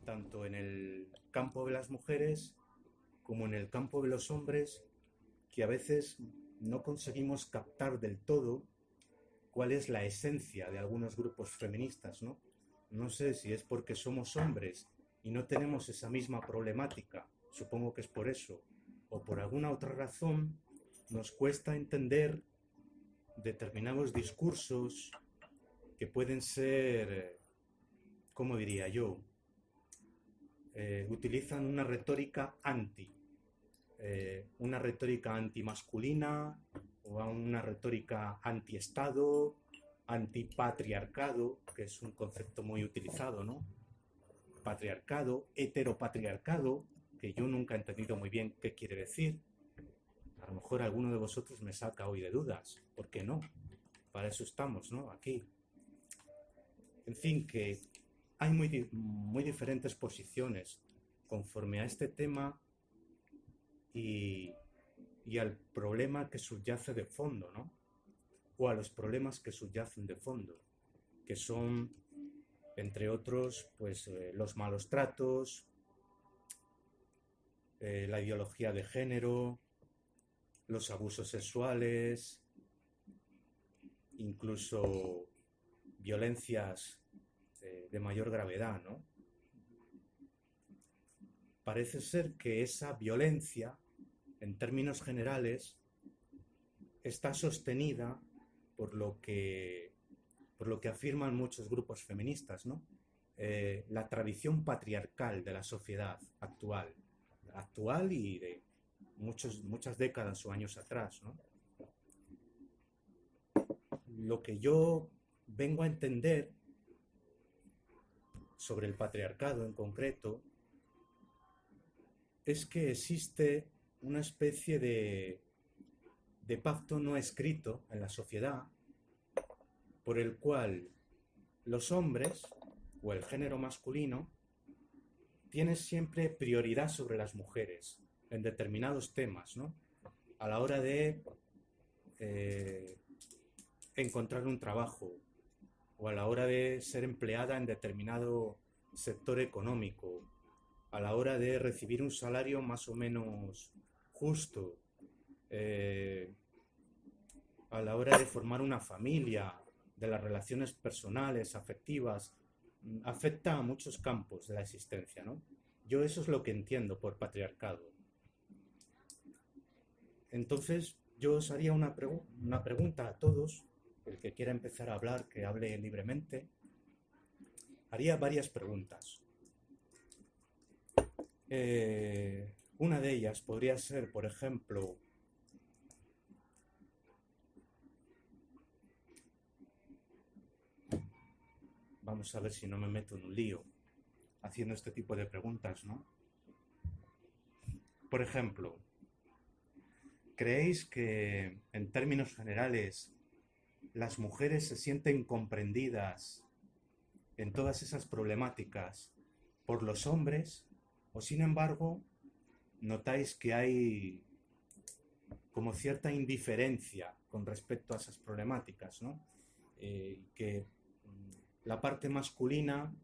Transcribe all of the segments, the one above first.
tanto en el campo de las mujeres como en el campo de los hombres, que a veces no conseguimos captar del todo cuál es la esencia de algunos grupos feministas, ¿no? No sé si es porque somos hombres y no tenemos esa misma problemática, supongo que es por eso, o por alguna otra razón, nos cuesta entender determinados discursos que pueden ser, ¿cómo diría yo? Utilizan una retórica antimasculina o una retórica antiestado, antipatriarcado, que es un concepto muy utilizado, ¿no? Patriarcado, heteropatriarcado, que yo nunca he entendido muy bien qué quiere decir. A lo mejor alguno de vosotros me saca hoy de dudas. ¿Por qué no? Para eso estamos, ¿no? Aquí. En fin, que hay muy diferentes posiciones conforme a este tema y, y al problema que subyace de fondo, ¿no? O a los problemas que subyacen de fondo, que son, entre otros, pues los malos tratos, la ideología de género, los abusos sexuales, incluso violencias de mayor gravedad, ¿no? Parece ser que esa violencia, en términos generales, está sostenida por lo que, por lo que afirman muchos grupos feministas, ¿no? La tradición patriarcal de la sociedad actual y de muchas décadas o años atrás, ¿no? Lo que yo vengo a entender sobre el patriarcado en concreto es que existe una especie de pacto no escrito en la sociedad por el cual los hombres o el género masculino tiene siempre prioridad sobre las mujeres en determinados temas, ¿no? A la hora de eh, encontrar un trabajo o a la hora de ser empleada en determinado sector económico, a la hora de recibir un salario más o menos justo, eh, a la hora de formar una familia, de las relaciones personales, afectivas, afecta a muchos campos de la existencia, ¿no? Yo eso es lo que entiendo por patriarcado. Entonces, yo os haría una pregunta a todos, el que quiera empezar a hablar, que hable libremente. Haría varias preguntas. Una de ellas podría ser, por ejemplo, vamos a ver si no me meto en un lío haciendo este tipo de preguntas, ¿no? Por ejemplo, ¿creéis que en términos generales las mujeres se sienten comprendidas en todas esas problemáticas por los hombres? ¿O sin embargo notáis que hay como cierta indiferencia con respecto a esas problemáticas, ¿no? Que la parte masculina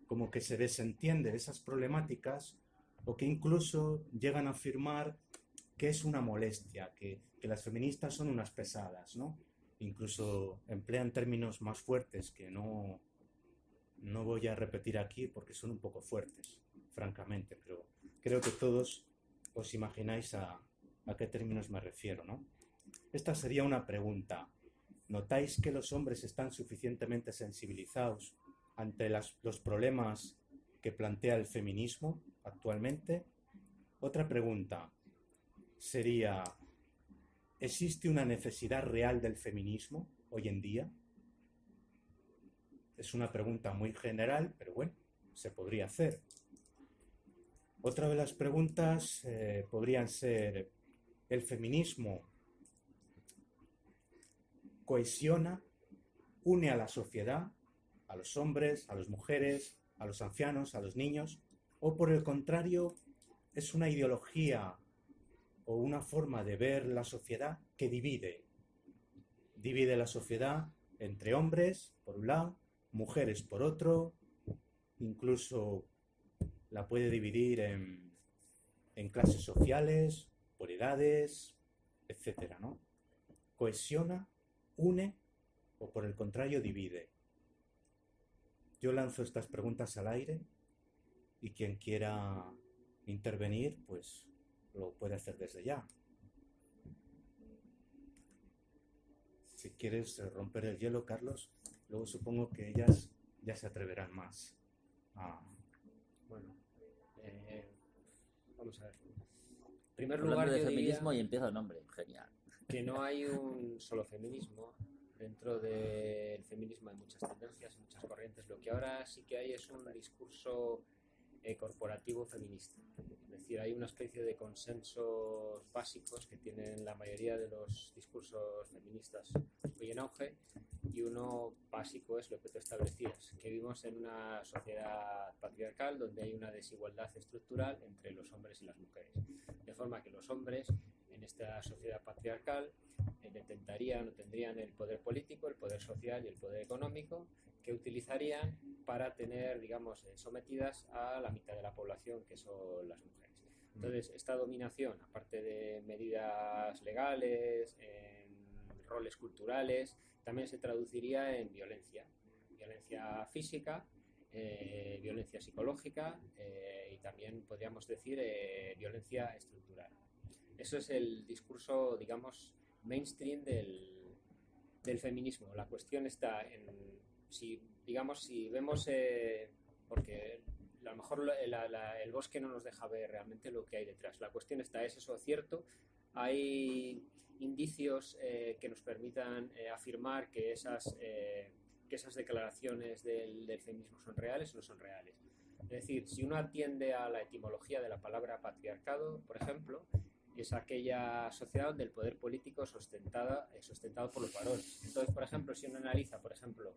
como que se desentiende de esas problemáticas o que incluso llegan a afirmar que es una molestia, que las feministas son unas pesadas, ¿no? Incluso emplean términos más fuertes que no voy a repetir aquí porque son un poco fuertes, francamente, pero creo que todos os imagináis a qué términos me refiero, ¿no? Esta sería una pregunta. ¿Notáis que los hombres están suficientemente sensibilizados ante los problemas que plantea el feminismo actualmente? Otra pregunta sería, ¿existe una necesidad real del feminismo hoy en día? Es una pregunta muy general, pero bueno, se podría hacer. Otra de las preguntas podrían ser, ¿el feminismo cohesiona, une a la sociedad, a los hombres, a las mujeres, a los ancianos, a los niños? ¿O por el contrario, es una ideología o una forma de ver la sociedad que divide? Divide la sociedad entre hombres, por un lado, mujeres por otro, incluso la puede dividir en clases sociales, por edades, etcétera, ¿no? Cohesiona, une o por el contrario divide. Yo lanzo estas preguntas al aire y quien quiera intervenir, pues lo puede hacer desde ya. Si quieres romper el hielo, Carlos, luego supongo que ellas ya se atreverán más a... Bueno, vamos a ver. En primer Hablando lugar, de yo feminismo diría y empieza el nombre. Genial. que no hay un solo feminismo. Dentro del feminismo hay muchas tendencias, muchas corrientes. Lo que ahora sí que hay es un discurso corporativo feminista. Es decir, hay una especie de consensos básicos que tienen la mayoría de los discursos feministas hoy en auge, y uno básico es lo que tú establecías, que vivimos en una sociedad patriarcal donde hay una desigualdad estructural entre los hombres y las mujeres. De forma que los hombres en esta sociedad patriarcal detentarían o tendrían el poder político, el poder social y el poder económico, que utilizarían para tener, digamos, sometidas a la mitad de la población, que son las mujeres. Entonces, esta dominación, aparte de medidas legales, en roles culturales, también se traduciría en violencia física, violencia psicológica y también podríamos decir violencia estructural. Eso es el discurso, digamos, mainstream del feminismo. La cuestión está en si vemos, porque a lo mejor el bosque no nos deja ver realmente lo que hay detrás. La cuestión está, ¿es eso cierto? ¿Hay indicios que nos permitan afirmar que esas declaraciones del feminismo son reales o no son reales? Es decir, si uno atiende a la etimología de la palabra patriarcado, por ejemplo, es aquella sociedad donde el poder político es sustentado por los varones. Entonces, por ejemplo, si uno analiza, por ejemplo,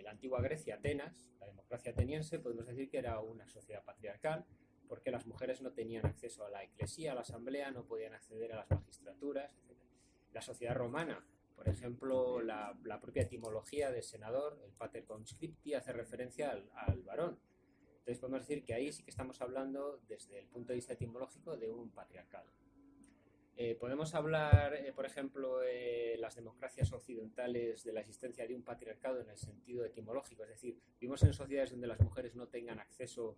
la antigua Grecia, Atenas, la democracia ateniense, podemos decir que era una sociedad patriarcal, porque las mujeres no tenían acceso a la eclesía, a la asamblea, no podían acceder a las magistraturas, etc. La sociedad romana, por ejemplo, la propia etimología de senador, el pater conscripti, hace referencia al varón. Entonces podemos decir que ahí sí que estamos hablando, desde el punto de vista etimológico, de un patriarcado. Podemos hablar, por ejemplo, las democracias occidentales, de la existencia de un patriarcado en el sentido etimológico, es decir, vivimos en sociedades donde las mujeres no tengan acceso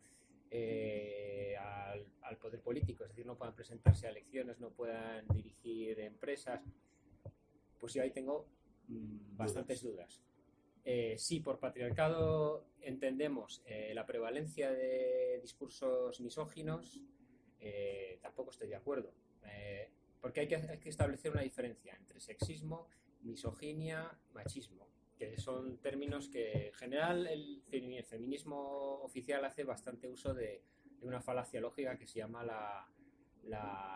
al poder político, es decir, no puedan presentarse a elecciones, no puedan dirigir empresas. Pues yo ahí tengo bastantes dudas. Si por patriarcado entendemos la prevalencia de discursos misóginos, tampoco estoy de acuerdo. Porque hay que establecer una diferencia entre sexismo, misoginia, machismo, que son términos que en general el feminismo oficial hace bastante uso de una falacia lógica que se llama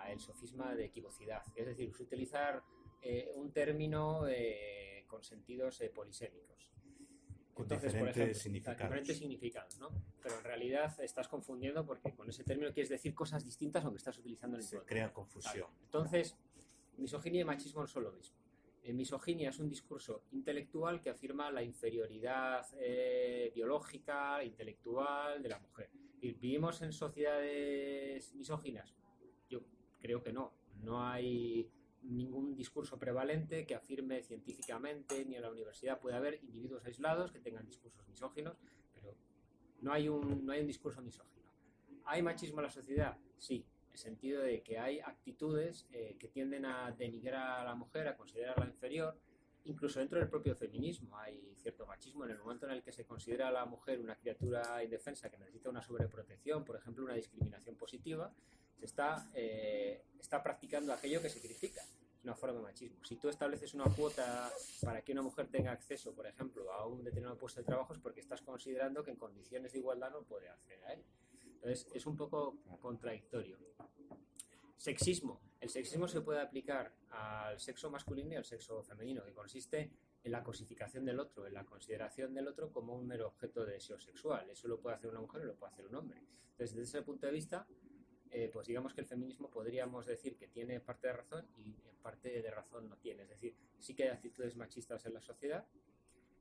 el sofisma de equivocidad, es decir, utilizar un término con sentidos polisémicos. Entonces, por ejemplo, diferentes significados, ¿no? Pero en realidad estás confundiendo porque con ese término quieres decir cosas distintas aunque estás utilizando el mismo. Se crea confusión. Claro. Entonces, misoginia y machismo no son lo mismo. Misoginia es un discurso intelectual que afirma la inferioridad biológica, intelectual de la mujer. ¿Y vivimos en sociedades misóginas? Yo creo que no. No hay ningún discurso prevalente que afirme científicamente, ni en la universidad puede haber individuos aislados que tengan discursos misóginos, pero no hay un discurso misógino. ¿Hay machismo en la sociedad? Sí, en el sentido de que hay actitudes que tienden a denigrar a la mujer, a considerarla inferior. Incluso dentro del propio feminismo hay cierto machismo en el momento en el que se considera a la mujer una criatura indefensa que necesita una sobreprotección, por ejemplo, una discriminación positiva. Se está practicando aquello que se critica. Es una forma de machismo. Si tú estableces una cuota para que una mujer tenga acceso, por ejemplo, a un determinado puesto de trabajo, es porque estás considerando que en condiciones de igualdad no puede acceder a él. Entonces, es un poco contradictorio. Sexismo. El sexismo se puede aplicar al sexo masculino y al sexo femenino, que consiste en la cosificación del otro, en la consideración del otro como un mero objeto de deseo sexual. Eso lo puede hacer una mujer o lo puede hacer un hombre. Entonces, desde ese punto de vista, pues digamos que el feminismo podríamos decir que tiene parte de razón y en parte de razón no tiene. Es decir, sí que hay actitudes machistas en la sociedad,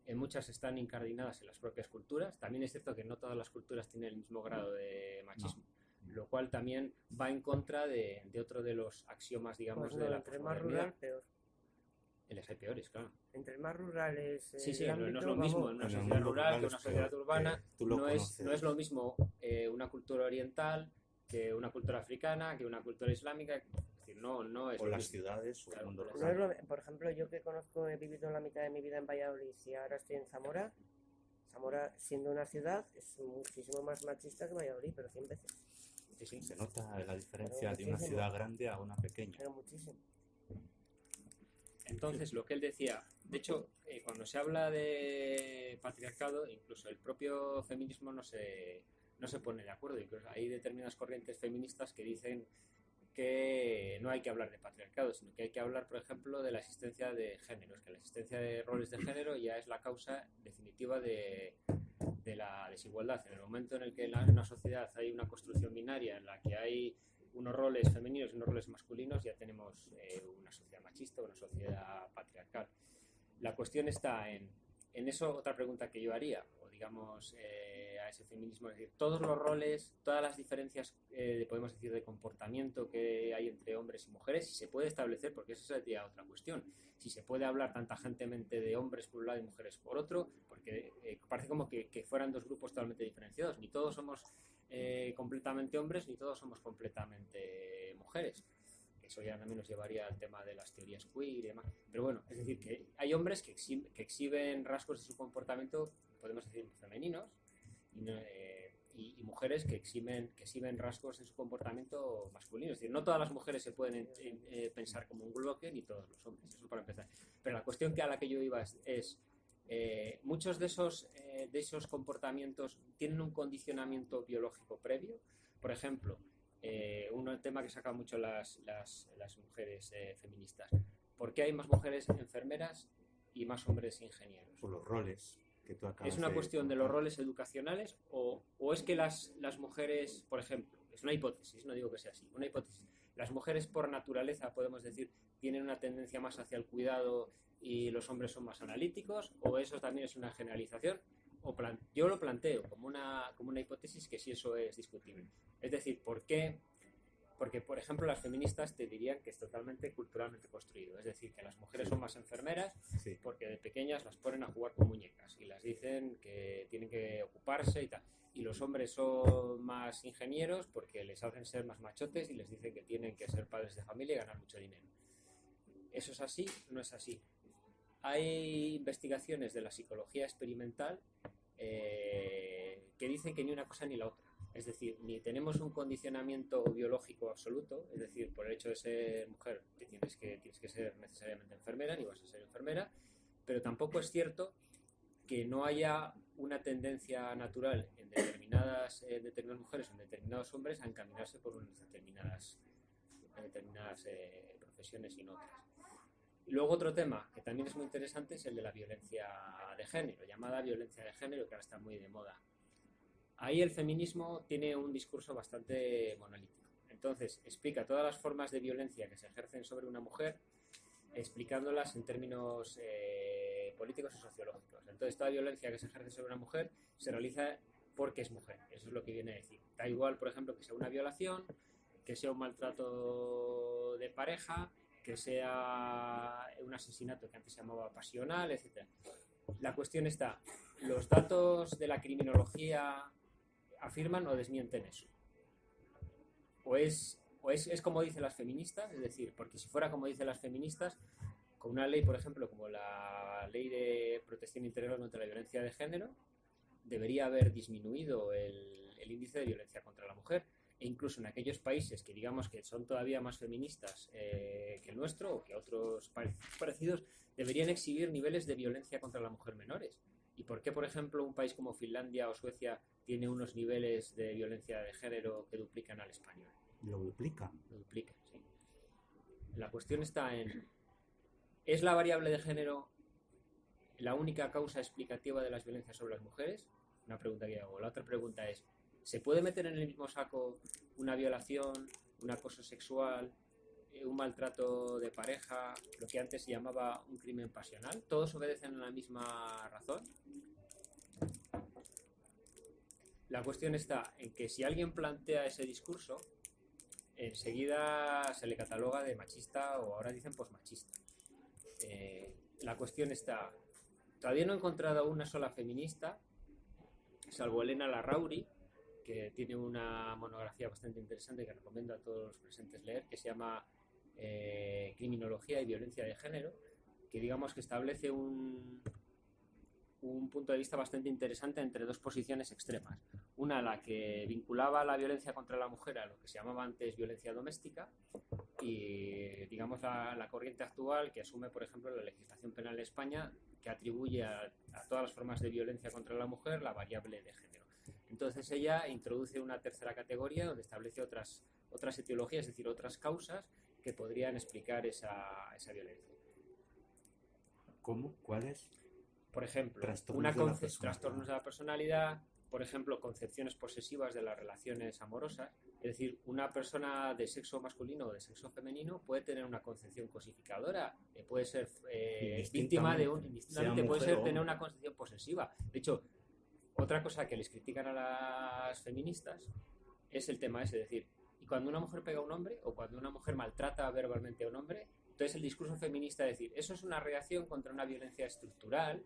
en muchas están incardinadas en las propias culturas. También es cierto que no todas las culturas tienen el mismo grado de machismo, lo cual también va en contra de otro de los axiomas, digamos, Pues no, de la entre más posmodernidad. rural, peor. Les hay peores, claro. Entre más rural es Sí, sí, el no es ámbito, lo mismo vamos, en una En el sociedad mundo rural rural que es una sociedad peor, urbana. que tú lo No es conoces. lo mismo una cultura oriental que una cultura africana, que una cultura islámica. Es decir, no es O lo las mismo. ciudades o el Claro, mundo o las no es rural. por ejemplo, yo que conozco, he vivido la mitad de mi vida en Valladolid y ahora estoy en Zamora. Zamora, siendo una ciudad, es muchísimo más machista que Valladolid, pero 100 veces. Sí, sí. Se nota la diferencia Pero de una muchísimo. ciudad grande a una pequeña. Pero muchísimo. Entonces, lo que él decía, de hecho, cuando se habla de patriarcado, incluso el propio feminismo no se pone de acuerdo. Incluso hay determinadas corrientes feministas que dicen que no hay que hablar de patriarcado, sino que hay que hablar, por ejemplo, de la existencia de géneros, que la existencia de roles de género ya es la causa definitiva de la desigualdad. En el momento en el que en una sociedad hay una construcción binaria en la que hay unos roles femeninos y unos roles masculinos, ya tenemos una sociedad machista, una sociedad patriarcal. La cuestión está en eso. Otra pregunta que yo haría, o digamos, a ese feminismo, es decir, todos los roles, todas las diferencias, podemos decir, de comportamiento que hay entre hombres y mujeres, si se puede establecer, porque esa sería otra cuestión, si se puede hablar tan tajantemente de hombres por un lado y mujeres por otro, porque parece como que fueran dos grupos totalmente diferenciados. Ni todos somos completamente hombres, ni todos somos completamente mujeres. Eso ya también nos llevaría al tema de las teorías queer y demás. Pero bueno, es decir, que hay hombres que exhiben rasgos de su comportamiento, podemos decir, femeninos, y mujeres que exhiben rasgos de su comportamiento masculino. Es decir, no todas las mujeres se pueden pensar como un bloque, ni todos los hombres. Eso para empezar. Pero la cuestión a la que yo iba es muchos de esos comportamientos tienen un condicionamiento biológico previo. Por ejemplo, un tema que sacan mucho las mujeres feministas. ¿Por qué hay más mujeres enfermeras y más hombres ingenieros? Por los roles que tú acabas ¿Es una de cuestión de comentar. los roles educacionales o es que las mujeres, por ejemplo, es una hipótesis, no digo que sea así, una hipótesis, las mujeres por naturaleza, podemos decir, tienen una tendencia más hacia el cuidado y los hombres son más analíticos, o eso también es una generalización? Yo lo planteo como una hipótesis que sí, eso es discutible. Es decir, ¿por qué? Porque, por ejemplo, las feministas te dirían que es totalmente culturalmente construido. Es decir, que las mujeres son más enfermeras Sí. porque de pequeñas las ponen a jugar con muñecas y las dicen que tienen que ocuparse y tal. Y los hombres son más ingenieros porque les hacen ser más machotes y les dicen que tienen que ser padres de familia y ganar mucho dinero. ¿Eso es así? No es así. Hay investigaciones de la psicología experimental que dicen que ni una cosa ni la otra. Es decir, ni tenemos un condicionamiento biológico absoluto, es decir, por el hecho de ser mujer tienes que ser necesariamente enfermera, ni vas a ser enfermera, pero tampoco es cierto que no haya una tendencia natural en determinadas mujeres o en determinados hombres a encaminarse por unas determinadas profesiones y no otras. Y luego otro tema que también es muy interesante es el de la violencia de género, llamada violencia de género, que ahora está muy de moda. Ahí el feminismo tiene un discurso bastante monolítico. Entonces, explica todas las formas de violencia que se ejercen sobre una mujer, explicándolas en términos políticos y sociológicos. Entonces, toda violencia que se ejerce sobre una mujer se realiza porque es mujer. Eso es lo que viene a decir. Da igual, por ejemplo, que sea una violación, que sea un maltrato de pareja, que sea un asesinato que antes se llamaba pasional, etc. La cuestión está, ¿los datos de la criminología afirman o desmienten eso? O es como dicen las feministas, es decir, porque si fuera como dicen las feministas, con una ley, por ejemplo, como la Ley de Protección Integral contra la Violencia de Género, debería haber disminuido el índice de violencia contra la mujer. E incluso en aquellos países que digamos que son todavía más feministas que el nuestro o que otros parecidos, deberían exhibir niveles de violencia contra la mujer menores. ¿Y por qué, por ejemplo, un país como Finlandia o Suecia tiene unos niveles de violencia de género que duplican al español? Lo duplican. Lo duplican, sí. La cuestión está en, ¿es la variable de género la única causa explicativa de las violencias sobre las mujeres? Una pregunta que hago. La otra pregunta es, ¿se puede meter en el mismo saco una violación, un acoso sexual, un maltrato de pareja, lo que antes se llamaba un crimen pasional, todos obedecen a la misma razón. La cuestión está en que si alguien plantea ese discurso, enseguida se le cataloga de machista o ahora dicen posmachista. La cuestión está, todavía no he encontrado una sola feminista, salvo Elena Larrauri, que tiene una monografía bastante interesante que recomiendo a todos los presentes leer, que se llama Criminología y Violencia de Género, que digamos que establece un punto de vista bastante interesante entre dos posiciones extremas. Una, la que vinculaba la violencia contra la mujer a lo que se llamaba antes violencia doméstica, y digamos la corriente actual que asume, por ejemplo, la legislación penal de España, que atribuye a todas las formas de violencia contra la mujer la variable de género. Entonces ella introduce una tercera categoría donde establece otras etiologías, es decir, otras causas que podrían explicar esa violencia. ¿Cómo? ¿Cuáles? Por ejemplo, trastornos de la personalidad, por ejemplo, concepciones posesivas de las relaciones amorosas. Es decir, una persona de sexo masculino o de sexo femenino puede tener una concepción cosificadora, puede ser víctima de tener una concepción posesiva. De hecho, otra cosa que les critican a las feministas es el tema ese, es decir, y cuando una mujer pega a un hombre o cuando una mujer maltrata verbalmente a un hombre, entonces el discurso feminista es decir, eso es una reacción contra una violencia estructural,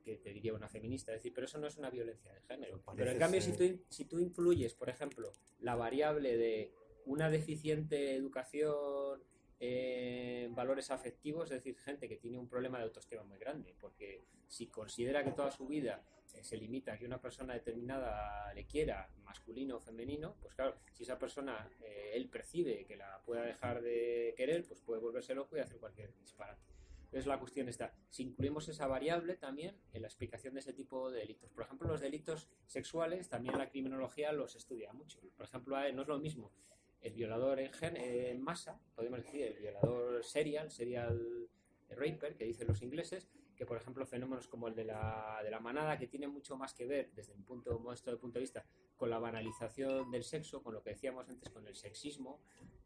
que te diría una feminista, es decir, pero eso no es una violencia de género. Pero en cambio, si tú incluyes, por ejemplo, la variable de una deficiente educación en valores afectivos, es decir, gente que tiene un problema de autoestima muy grande, porque si considera que toda su vida se limita a que una persona determinada le quiera, masculino o femenino, pues claro, si esa persona él percibe que la pueda dejar de querer, pues puede volverse loco y hacer cualquier disparate. Entonces la cuestión está, si incluimos esa variable también en la explicación de ese tipo de delitos. Por ejemplo, los delitos sexuales, también la criminología los estudia mucho. Por ejemplo, no es lo mismo el violador en masa, podemos decir, el violador serial raper, que dicen los ingleses, que por ejemplo fenómenos como el de la manada, que tiene mucho más que ver desde un modesto punto de vista con la banalización del sexo, con lo que decíamos antes, con el sexismo,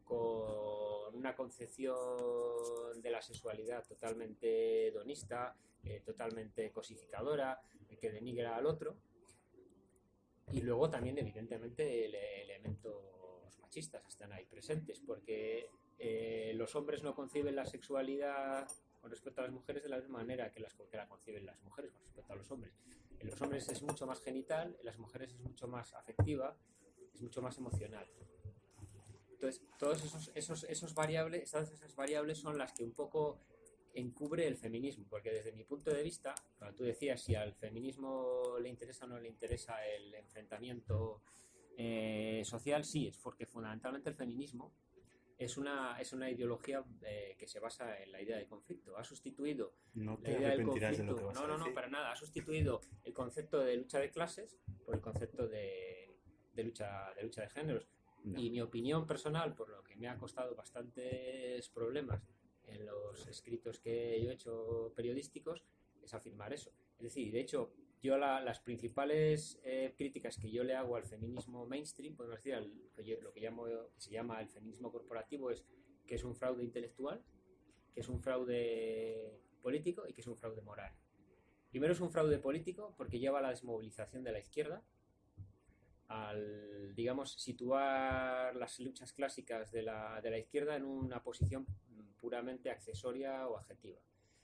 con una concepción de la sexualidad totalmente hedonista, totalmente cosificadora, que denigra al otro, y luego también evidentemente elementos machistas están ahí presentes, porque los hombres no conciben la sexualidad con respecto a las mujeres de la misma manera que la conciben las mujeres con respecto a los hombres. En los hombres es mucho más genital, en las mujeres es mucho más afectiva, es mucho más emocional. Entonces, todas esas variables son las que un poco encubre el feminismo, porque desde mi punto de vista, cuando tú decías si al feminismo le interesa o no le interesa el enfrentamiento social, sí, es porque fundamentalmente el feminismo es una ideología que se basa en la idea de conflicto. Ha sustituido No la te idea del arrepentirás de conflicto. lo que vas a decir. No, para nada. Ha sustituido el concepto de lucha de clases por el concepto de lucha de géneros. No. Y mi opinión personal, por lo que me ha costado bastantes problemas en los escritos que yo he hecho periodísticos, es afirmar eso. Es decir, de hecho, yo las principales críticas que yo le hago al feminismo mainstream, podemos decir, lo que se llama el feminismo corporativo, es que es un fraude intelectual, que es un fraude político y que es un fraude moral. Primero es un fraude político porque lleva a la desmovilización de la izquierda, al, digamos, situar las luchas clásicas de la izquierda en una posición puramente accesoria o adjetiva.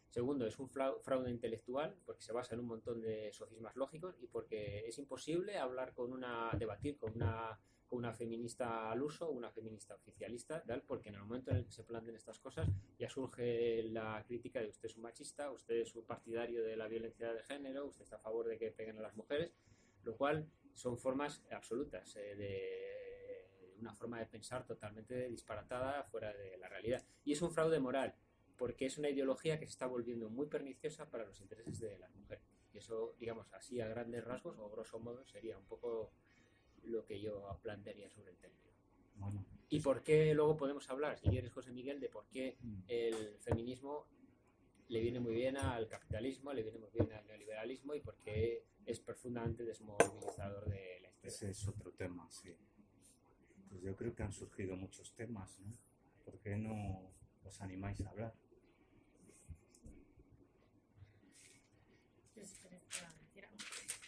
Segundo, es un fraude intelectual porque se basa en un montón de sofismas lógicos y porque es imposible debatir con una feminista al uso, una feminista oficialista, ¿tal? Porque en el momento en el que se planteen estas cosas ya surge la crítica de usted es un machista, usted es un partidario de la violencia de género, usted está a favor de que peguen a las mujeres, lo cual son formas absolutas de una forma de pensar totalmente disparatada, fuera de la realidad. Y es un fraude moral, porque es una ideología que se está volviendo muy perniciosa para los intereses de las mujeres. Y eso, digamos, así a grandes rasgos o grosso modo, sería un poco lo que yo plantearía sobre el término. Bueno, ¿Y por qué luego podemos hablar, si quieres, José Miguel, de por qué el feminismo le viene muy bien al capitalismo, le viene muy bien al neoliberalismo y por qué es profundamente desmovilizador de la izquierda? ese es otro tema, sí. Pues yo creo que han surgido muchos temas, ¿no? ¿Por qué no os animáis a hablar? Yo sí que les puedo decir algo.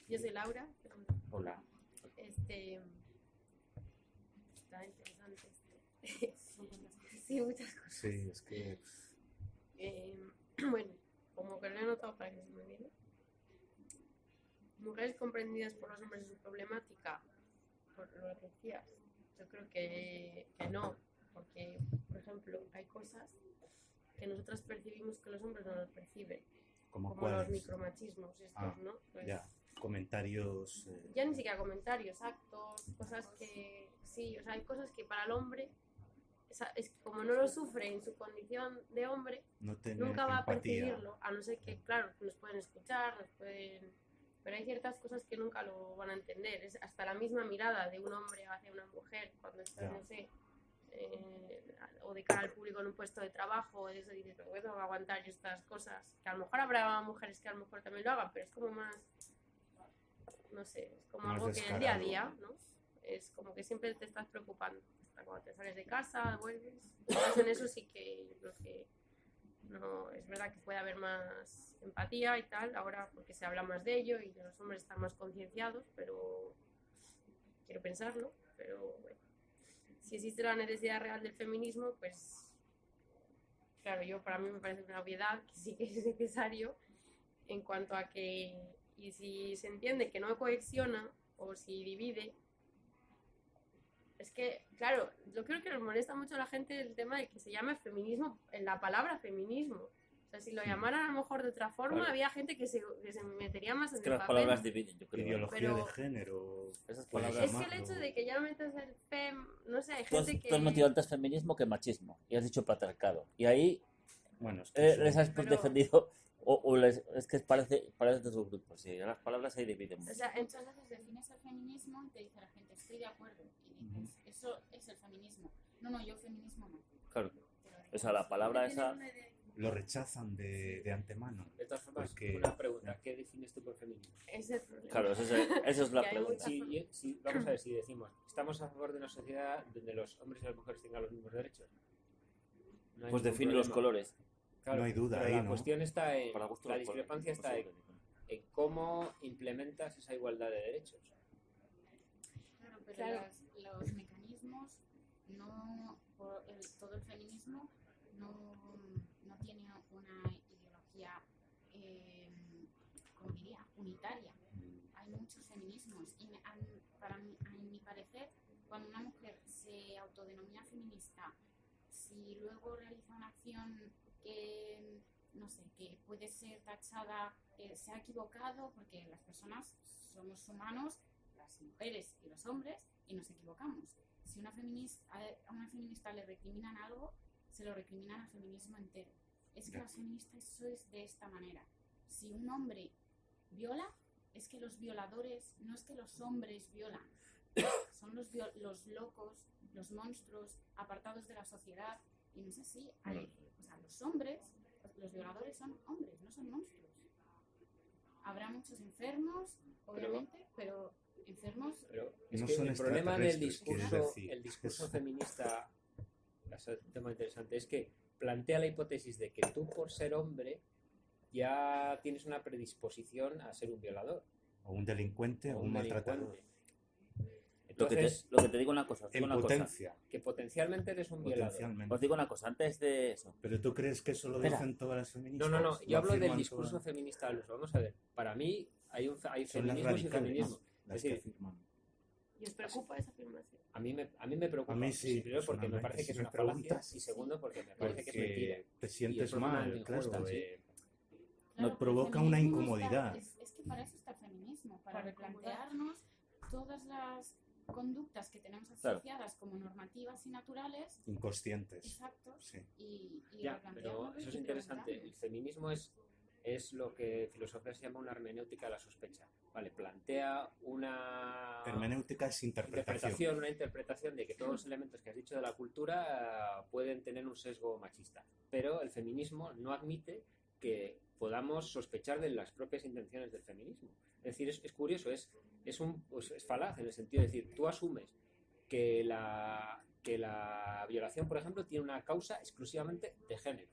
Yo soy Laura, pero Hola. está interesante sí, muchas cosas. Sí, es que Bueno, como que lo he notado para que se me viene. Mujeres comprendidas por los hombres en su problemática, por lo que decías, yo creo que no, porque, por ejemplo, hay cosas que nosotras percibimos que los hombres no los perciben, como como los cuáles. micromachismos estos, ¿no? Pues, Ya, comentarios. ya ni siquiera comentarios, actos, cosas que sí, o sea, hay cosas que para el hombre, es que como no lo sufre en su condición de hombre, No tener nunca va a empatía. percibirlo, a no ser que, claro, nos pueden escuchar, pero hay ciertas cosas que nunca lo van a entender. Es hasta la misma mirada de un hombre hacia una mujer cuando estás, Ya. no sé, o de cara al público en un puesto de trabajo, eso dices, pero bueno, voy a aguantar yo estas cosas, que a lo mejor habrá mujeres que a lo mejor también lo hagan, pero es como más, no sé, es como Más algo que en el día a descarado. día, ¿no? Es como que siempre te estás preocupando. Hasta cuando te sales de casa, vuelves, estás en eso, sí que yo creo que no, es verdad que puede haber más empatía y tal, ahora porque se habla más de ello y los hombres están más concienciados, pero quiero pensarlo, pero bueno, si existe la necesidad real del feminismo, pues claro, para mí me parece una obviedad que sí que es necesario en cuanto a que, y si se entiende que no cohesiona o si divide, es que, claro, yo creo que nos molesta mucho a la gente el tema de que se llame feminismo, en la palabra feminismo. O sea, si lo llamaran a lo mejor de otra forma, Claro. había gente que se metería más en Es que el las papel. palabras dividen, yo creo. Ideología Pero- de género. Esas puedes palabras- Es que el llamarlo. hecho de que ya metas el no sé, hay Tú has, gente que... tú has metido antes feminismo que machismo y has dicho patriarcado. Y ahí Bueno, es que eso- les has Pero- defendido es que parece de su grupo. Sí, las palabras se dividen O mucho. sea, Muchas veces defines el feminismo y te dice la gente, estoy de acuerdo. Y dices, eso es el feminismo. No, yo feminismo no. Claro. Pero O sea, la palabra esa... lo rechazan de antemano. De todas formas, Porque- una pregunta, ¿qué defines tú por feminismo? ese es el problema. Claro, esa es la Que hay pregunta. Vamos a ver, si decimos, ¿estamos a favor de una sociedad donde los hombres y las mujeres tengan los mismos derechos? No hay Pues ningún define los problema. colores. Claro, No hay duda pero ahí, la ¿no? cuestión está en, Para gusto la los colores. discrepancia está en cómo implementas esa igualdad de derechos. Claro, pero Claro. los mecanismos, todo el feminismo no tiene una ideología, como diría, unitaria. Hay muchos feminismos y a mi parecer, cuando una mujer se autodenomina feminista, si luego realiza una acción que, no sé, que puede ser tachada, que se ha equivocado, porque las personas somos humanos, las mujeres y los hombres, y nos equivocamos. Si a una feminista le recriminan algo, se lo recriminan al feminismo entero. Es que Ya. los feministas sois de esta manera. Si un hombre viola, es que los violadores, no es que los hombres violan, son los locos, los monstruos, apartados de la sociedad, y no es así. O sea, los hombres, los violadores son hombres, no son monstruos. Habrá muchos enfermos, obviamente, pero enfermos... Pero es No que son el problema del extraterrestres, quieres discurso, decir. el discurso Eso. feminista, es un tema interesante, es que plantea la hipótesis de que tú por ser hombre ya tienes una predisposición a ser un violador O un delincuente o un maltratador. delincuente. Lo que Entonces, te digo una cosa. Os digo En una cosa. potencia. que potencialmente eres un violador. Potencialmente. Os digo una cosa. Antes de eso. Pero tú crees que eso lo Espera. dicen todas las feministas. No, Lo yo hablo del afirman discurso todas. feminista al uso. Vamos a ver, para mí hay Son las feminismos y radicales feminismo. las Es que decir, afirman. ¿Y os preocupa esa afirmación? A mí me preocupa. A mí sí, Primero porque me personalmente, parece que si es me una falacia preguntas, y segundo porque me parece que es mentira. Porque te sientes profundamente mal, claro. injusta, sí. Nos pero provoca el una feminismo incomodidad. es que para eso está el feminismo, para Para replantearnos todas las conductas que tenemos Claro. asociadas como normativas y naturales, Inconscientes. exacto, Sí. y Ya, pero replantearnos eso es y interesante. El preguntarnos. feminismo es lo que filosofía se llama una hermenéutica de la sospecha. Vale, plantea una Hermenéutica es interpretación. una interpretación de que todos los elementos que has dicho de la cultura pueden tener un sesgo machista. Pero el feminismo no admite que podamos sospechar de las propias intenciones del feminismo. Es decir, es curioso, es falaz en el sentido de decir, tú asumes que que la violación, por ejemplo, tiene una causa exclusivamente de género,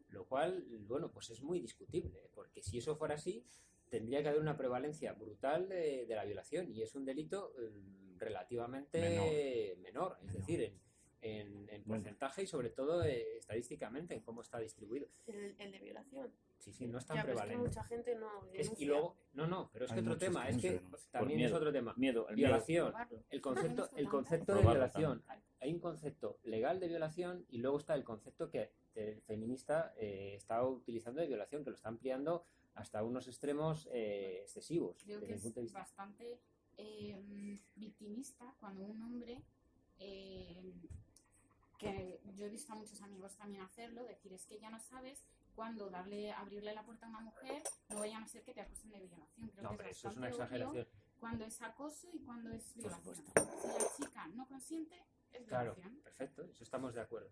lo cual, bueno, pues es muy discutible, porque si eso fuera así, tendría que haber una prevalencia brutal de la violación, y es un delito relativamente menor, es decir, en porcentaje y sobre todo estadísticamente en cómo está distribuido. El de violación. Sí, no es tan Ya, pero es que prevalente. mucha gente no Y denuncia. luego, no, pero es que Hay otro muchos tema, que es no se que denuncian. también Por es otro tema. Miedo, el Violación, Probarlo. el concepto de Probarlo violación. también. Hay un concepto legal de violación y luego está el concepto que el feminista está utilizando de violación, que lo está ampliando hasta unos extremos excesivos Creo desde que mi es punto de vista. bastante victimista cuando un hombre, que yo he visto a muchos amigos también hacerlo, decir es que ya no sabes cuándo abrirle la puerta a una mujer, no vayan a ser que te acusen de violación. Creo No, que pero es eso es una bastante obvio exageración. cuando es acoso y cuando es violación. supuesto. Si la chica no consiente, es Claro, violación. perfecto, eso estamos de acuerdo.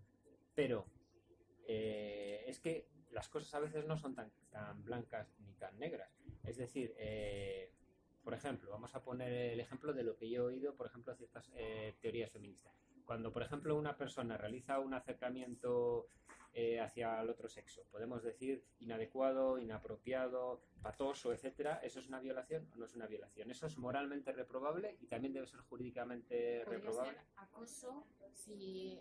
Pero es que las cosas a veces no son tan blancas ni tan negras. Es decir, por ejemplo, vamos a poner el ejemplo de lo que yo he oído, por ejemplo, ciertas teorías feministas. Cuando, por ejemplo, una persona realiza un acercamiento hacia el otro sexo, podemos decir inadecuado, inapropiado, patoso, etcétera, ¿eso es una violación o no es una violación? Eso es moralmente reprobable y también debe ser jurídicamente Podría reprobable. ser acoso si,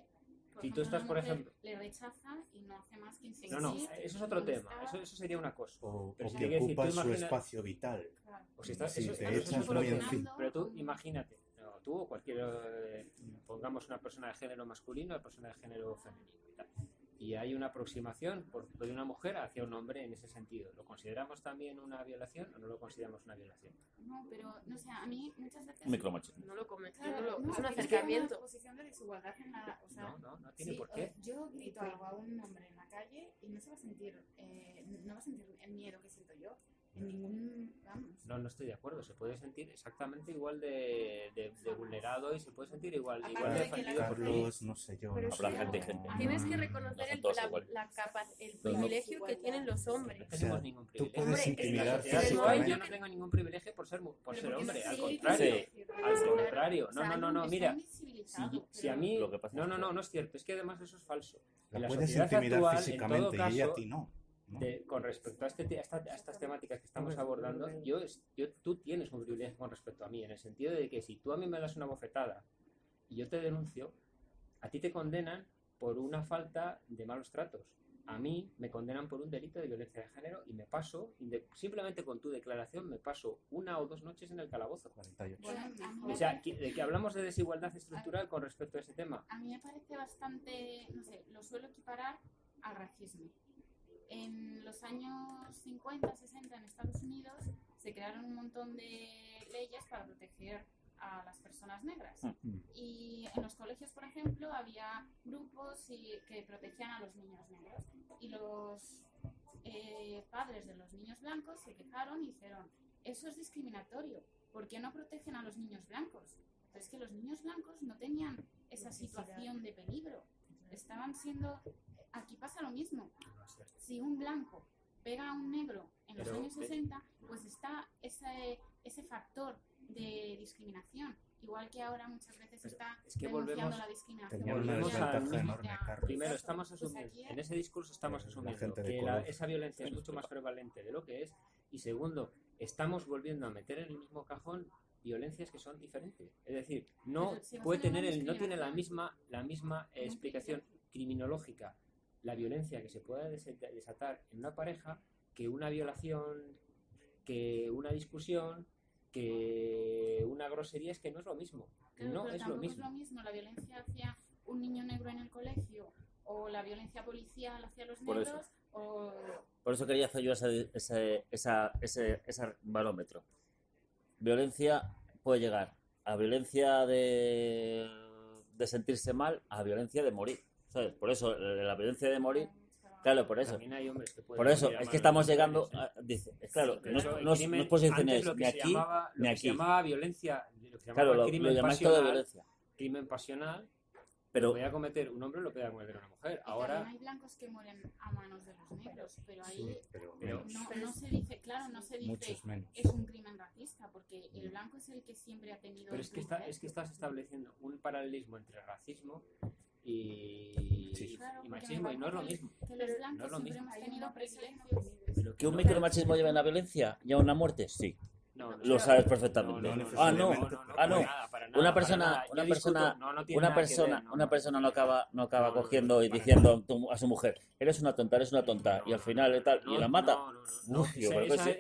Si tú estás, una por mujer ejemplo- le rechaza y no hace más que insistir. No, eso es otro tema, eso sería una cosa. O Pero si que te quiero decir, tú ocupas su imagina- espacio vital. Claro. O si estás, Sí, eso, te eso es echas otro muy tema. encima. Pero tú imagínate, no, tú o cualquier, pongamos una persona de género masculino, una persona de género femenino y tal. Y hay una aproximación de una mujer hacia un hombre en ese sentido. ¿Lo consideramos también una violación o no lo consideramos una violación? No, pero no sé, a mí muchas veces. Micromachismo. No lo come. Claro, no, es un es que acercamiento. una posición de desigualdad en la. O sea, No tiene sí, por qué. yo grito algo a un hombre en la calle y no se va a sentir, no va a sentir el miedo que siento yo. En ningún. Vamos. No estoy de acuerdo. Se puede sentir exactamente igual de vulnerado y se puede sentir igual de Aparte de que defendido. la- Carlos, no sé yo. Pero no Habrá sé gente y yo. gente. Tienes que No reconocer son todos iguales. el privilegio que tienen los hombres. No tenemos ningún Tú privilegio. puedes Hombre, intimidar En la sociedad actual físicamente. yo no tengo ningún privilegio por ser hombre, al Sí, contrario. sí, Al contrario, no, mira, invisibilizado, si a pero- mí... Lo que pasa es que- No es cierto, es que además eso es falso. En La la puedes sociedad intimidar actual, en físicamente todo y ella a caso, ti no. ¿no? con respecto a estas temáticas que estamos abordando, tú tienes un privilegio con respecto a mí, en el sentido de que si tú a mí me das una bofetada y yo te denuncio, a ti te condenan por una falta de malos tratos. A mí me condenan por un delito de violencia de género y me paso, simplemente con tu declaración, me paso 1 o 2 noches en el calabozo. 48. Bueno, a mí O me sea, parece- de que hablamos de desigualdad estructural con respecto a ese tema. A mí me parece bastante, no sé, lo suelo equiparar al racismo. En los años 50, 60 en Estados Unidos se crearon un montón de leyes para proteger a las personas negras. Y en los colegios, por ejemplo, había grupos que protegían a los niños negros. Y los padres de los niños blancos se quejaron y dijeron, eso es discriminatorio, ¿por qué no protegen a los niños blancos? Pero es que los niños blancos no tenían esa situación de peligro. Estaban siendo... Aquí pasa lo mismo. Si un blanco pega a un negro en los Pero años ve- 60, pues está ese factor de discriminación. Igual que ahora muchas veces Pero está es que denunciando volvemos- la discriminación. Tenía una Volvemos desventaja al- enorme, Carlos. Primero, Exacto. estamos Pues asumiendo, aquí en ese discurso estamos la asumiendo gente de que color. esa violencia es mucho más prevalente de lo que es. Y segundo, estamos volviendo a meter en el mismo cajón violencias que son diferentes. Es decir, no Pero si puede vas a tener, una no tiene la discriminación. misma explicación criminológica la violencia que se pueda desatar en una pareja que una violación, que una discusión, que una grosería. Es que no es lo mismo. Claro, No pero es lo tampoco mismo. es lo mismo la violencia hacia un niño negro en el colegio o la violencia policial hacia los Por eso. negros o... Por eso quería hacer yo ese barómetro. Violencia puede llegar a violencia de sentirse mal a violencia de morir. ¿Sabes? Por eso la violencia de morir, claro, por eso. También hay hombres que pueden Por eso, morir a es manos que estamos de llegando mujeres, ¿eh? a, dice, claro, Sí, que no, pero el no es crimen- posiciones antes lo que ni se aquí llamaba, lo ni que se aquí. llamaba violencia, lo que se Claro, llamaba lo crimen llamáis todo de pasional, violencia. crimen pasional, Pero- lo podía cometer un hombre, lo podía cometer una mujer. Y Ahora, también hay blancos que mueren a manos de los negros, pero ahí Sí, pero Pero- menos, no se dice, claro, no se dice muchos menos. es un crimen racista, porque el blanco es el que siempre ha tenido pero el es que, privilegio. es que estás estableciendo un paralelismo entre racismo y, Sí. Claro, y porque machismo, me y no es lo parece mismo. que los No es blancos lo siempre mismo. hemos tenido privilegios. Pero ¿Que un no- micromachismo lleve a una violencia y a una muerte? Sí, no, no, lo no, sabes no, perfectamente. no, no, Ah, no. necesariamente, Ah, no. para nada, Una para persona, nada. Yo una discuto, persona, no tiene una nada que ver, persona, no, una no, persona no, no acaba no, no, cogiendo no, y para diciendo a su mujer, eres una tonta, y al final tal, y la mata. No, no, no, Uf, yo creo que sí.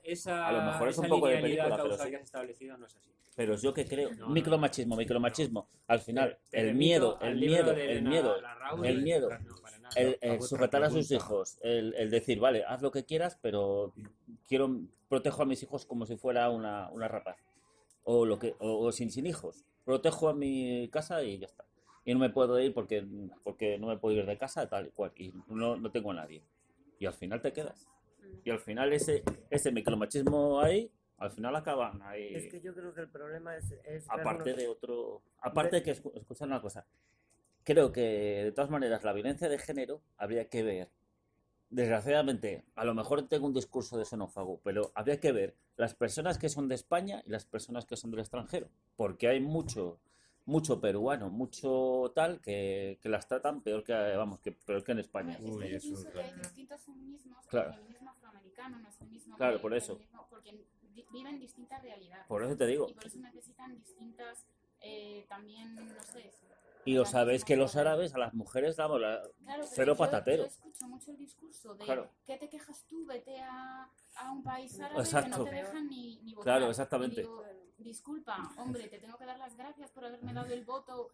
Esa A lo mejor es un esa poco de linealidad película, pero causal sí. que has establecido no es así. Pero yo que creo, No, micromachismo, al final, Te el remito miedo, al el libro miedo, de el Elena miedo, Larrauri. el miedo, No, para nada. el sujetar a sus hijos, el decir, vale, haz lo que quieras, pero protejo a mis hijos como si fuera una rapaz. O sin hijos. Protejo a mi casa y ya está. Y no me puedo ir porque no me puedo ir de casa, tal y cual. Y no tengo a nadie. Y al final te quedas. Y al final ese micromachismo ahí, al final acaban ahí. Es que yo creo que el problema es Aparte vernos- de otro. Aparte de que escuchar una cosa. Creo que de todas maneras la violencia de género habría que ver. Desgraciadamente, a lo mejor tengo un discurso de xenófobo, pero habría que ver las personas que son de España y las personas que son del extranjero. Porque hay mucho peruano, mucho tal que las tratan peor peor que en España. Hombre, Uy, es que yo eso pienso es que hay verdad. distintos feminismos, Claro. el feminismo afroamericano no es el mismo Claro, que por el eso. feminismo, porque viven distintas realidades. Por eso te digo. Y por eso necesitan distintas, también, no sé. Y lo sabéis que los mecanismos árabes a las mujeres damos Claro, pero cero yo patatero. escucho mucho el discurso de Claro. ¿qué te quejas tú? Vete a un país árabe Exacto. que no te dejan ni votar. Claro, exactamente. Y digo, disculpa, hombre, te tengo que dar las gracias por haberme dado el voto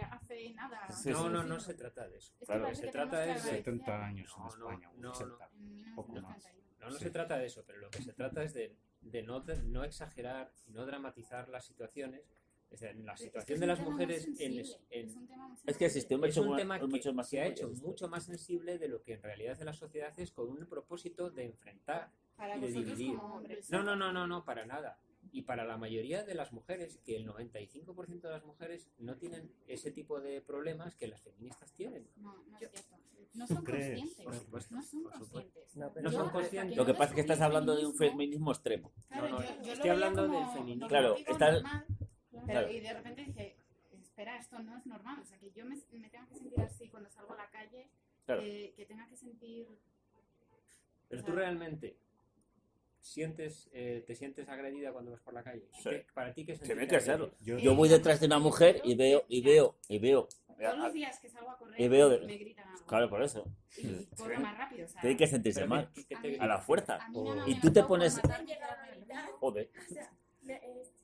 hace nada. Sí, No, sí, no, sí. no se trata de eso. Es que Claro, parece se que trata tenemos que de agradecer. 70 años en No, España, no, o 60. En poco más. 1931. No, no Sí. se trata de eso, pero lo que se trata es de no exagerar, no dramatizar las situaciones. Es decir, la Es que situación es de un las tema muy mujeres sensible, en- es un tema muy Es que sensible. existe un es un hecho tema que más se ha hecho mucho más sensible de lo que en realidad hace la sociedad es con un propósito de enfrentar Para y de vosotros dividir. como hombres. No, para nada. Y para la mayoría de las mujeres, que el 95% de las mujeres no tienen ese tipo de problemas que las feministas tienen. No, no es cierto. No son crees? conscientes. Por supuesto, No son por supuesto. conscientes. No, pero No Yo, son hasta conscientes. Lo que no pasa es que estás descubrí el hablando de un feminismo extremo. Claro, No, no, yo estoy lo veía hablando como del feminismo. Claro, normativo, está- normal, pero Claro. y de repente dije, espera, esto no es normal. O sea, que yo me tengo que sentir así cuando salgo a la calle, Claro. que tenga que sentir... Pero tú realmente te sientes agredida cuando vas por la calle. Sí. Para ti, ¿qué Tiene sentirte que serlo. agredida? Yo voy detrás de una mujer y veo. Todos los días que salgo a correr Y veo me gritan algo. Claro, por eso. Y corro más rápido. O sea, Tiene que sentirse Pero mal. ¿qué te A la fuerza. a mí me han Y tú te amenazado por pones- matarme y Llegaba tirarme a del gritar. río. Joder. O sea,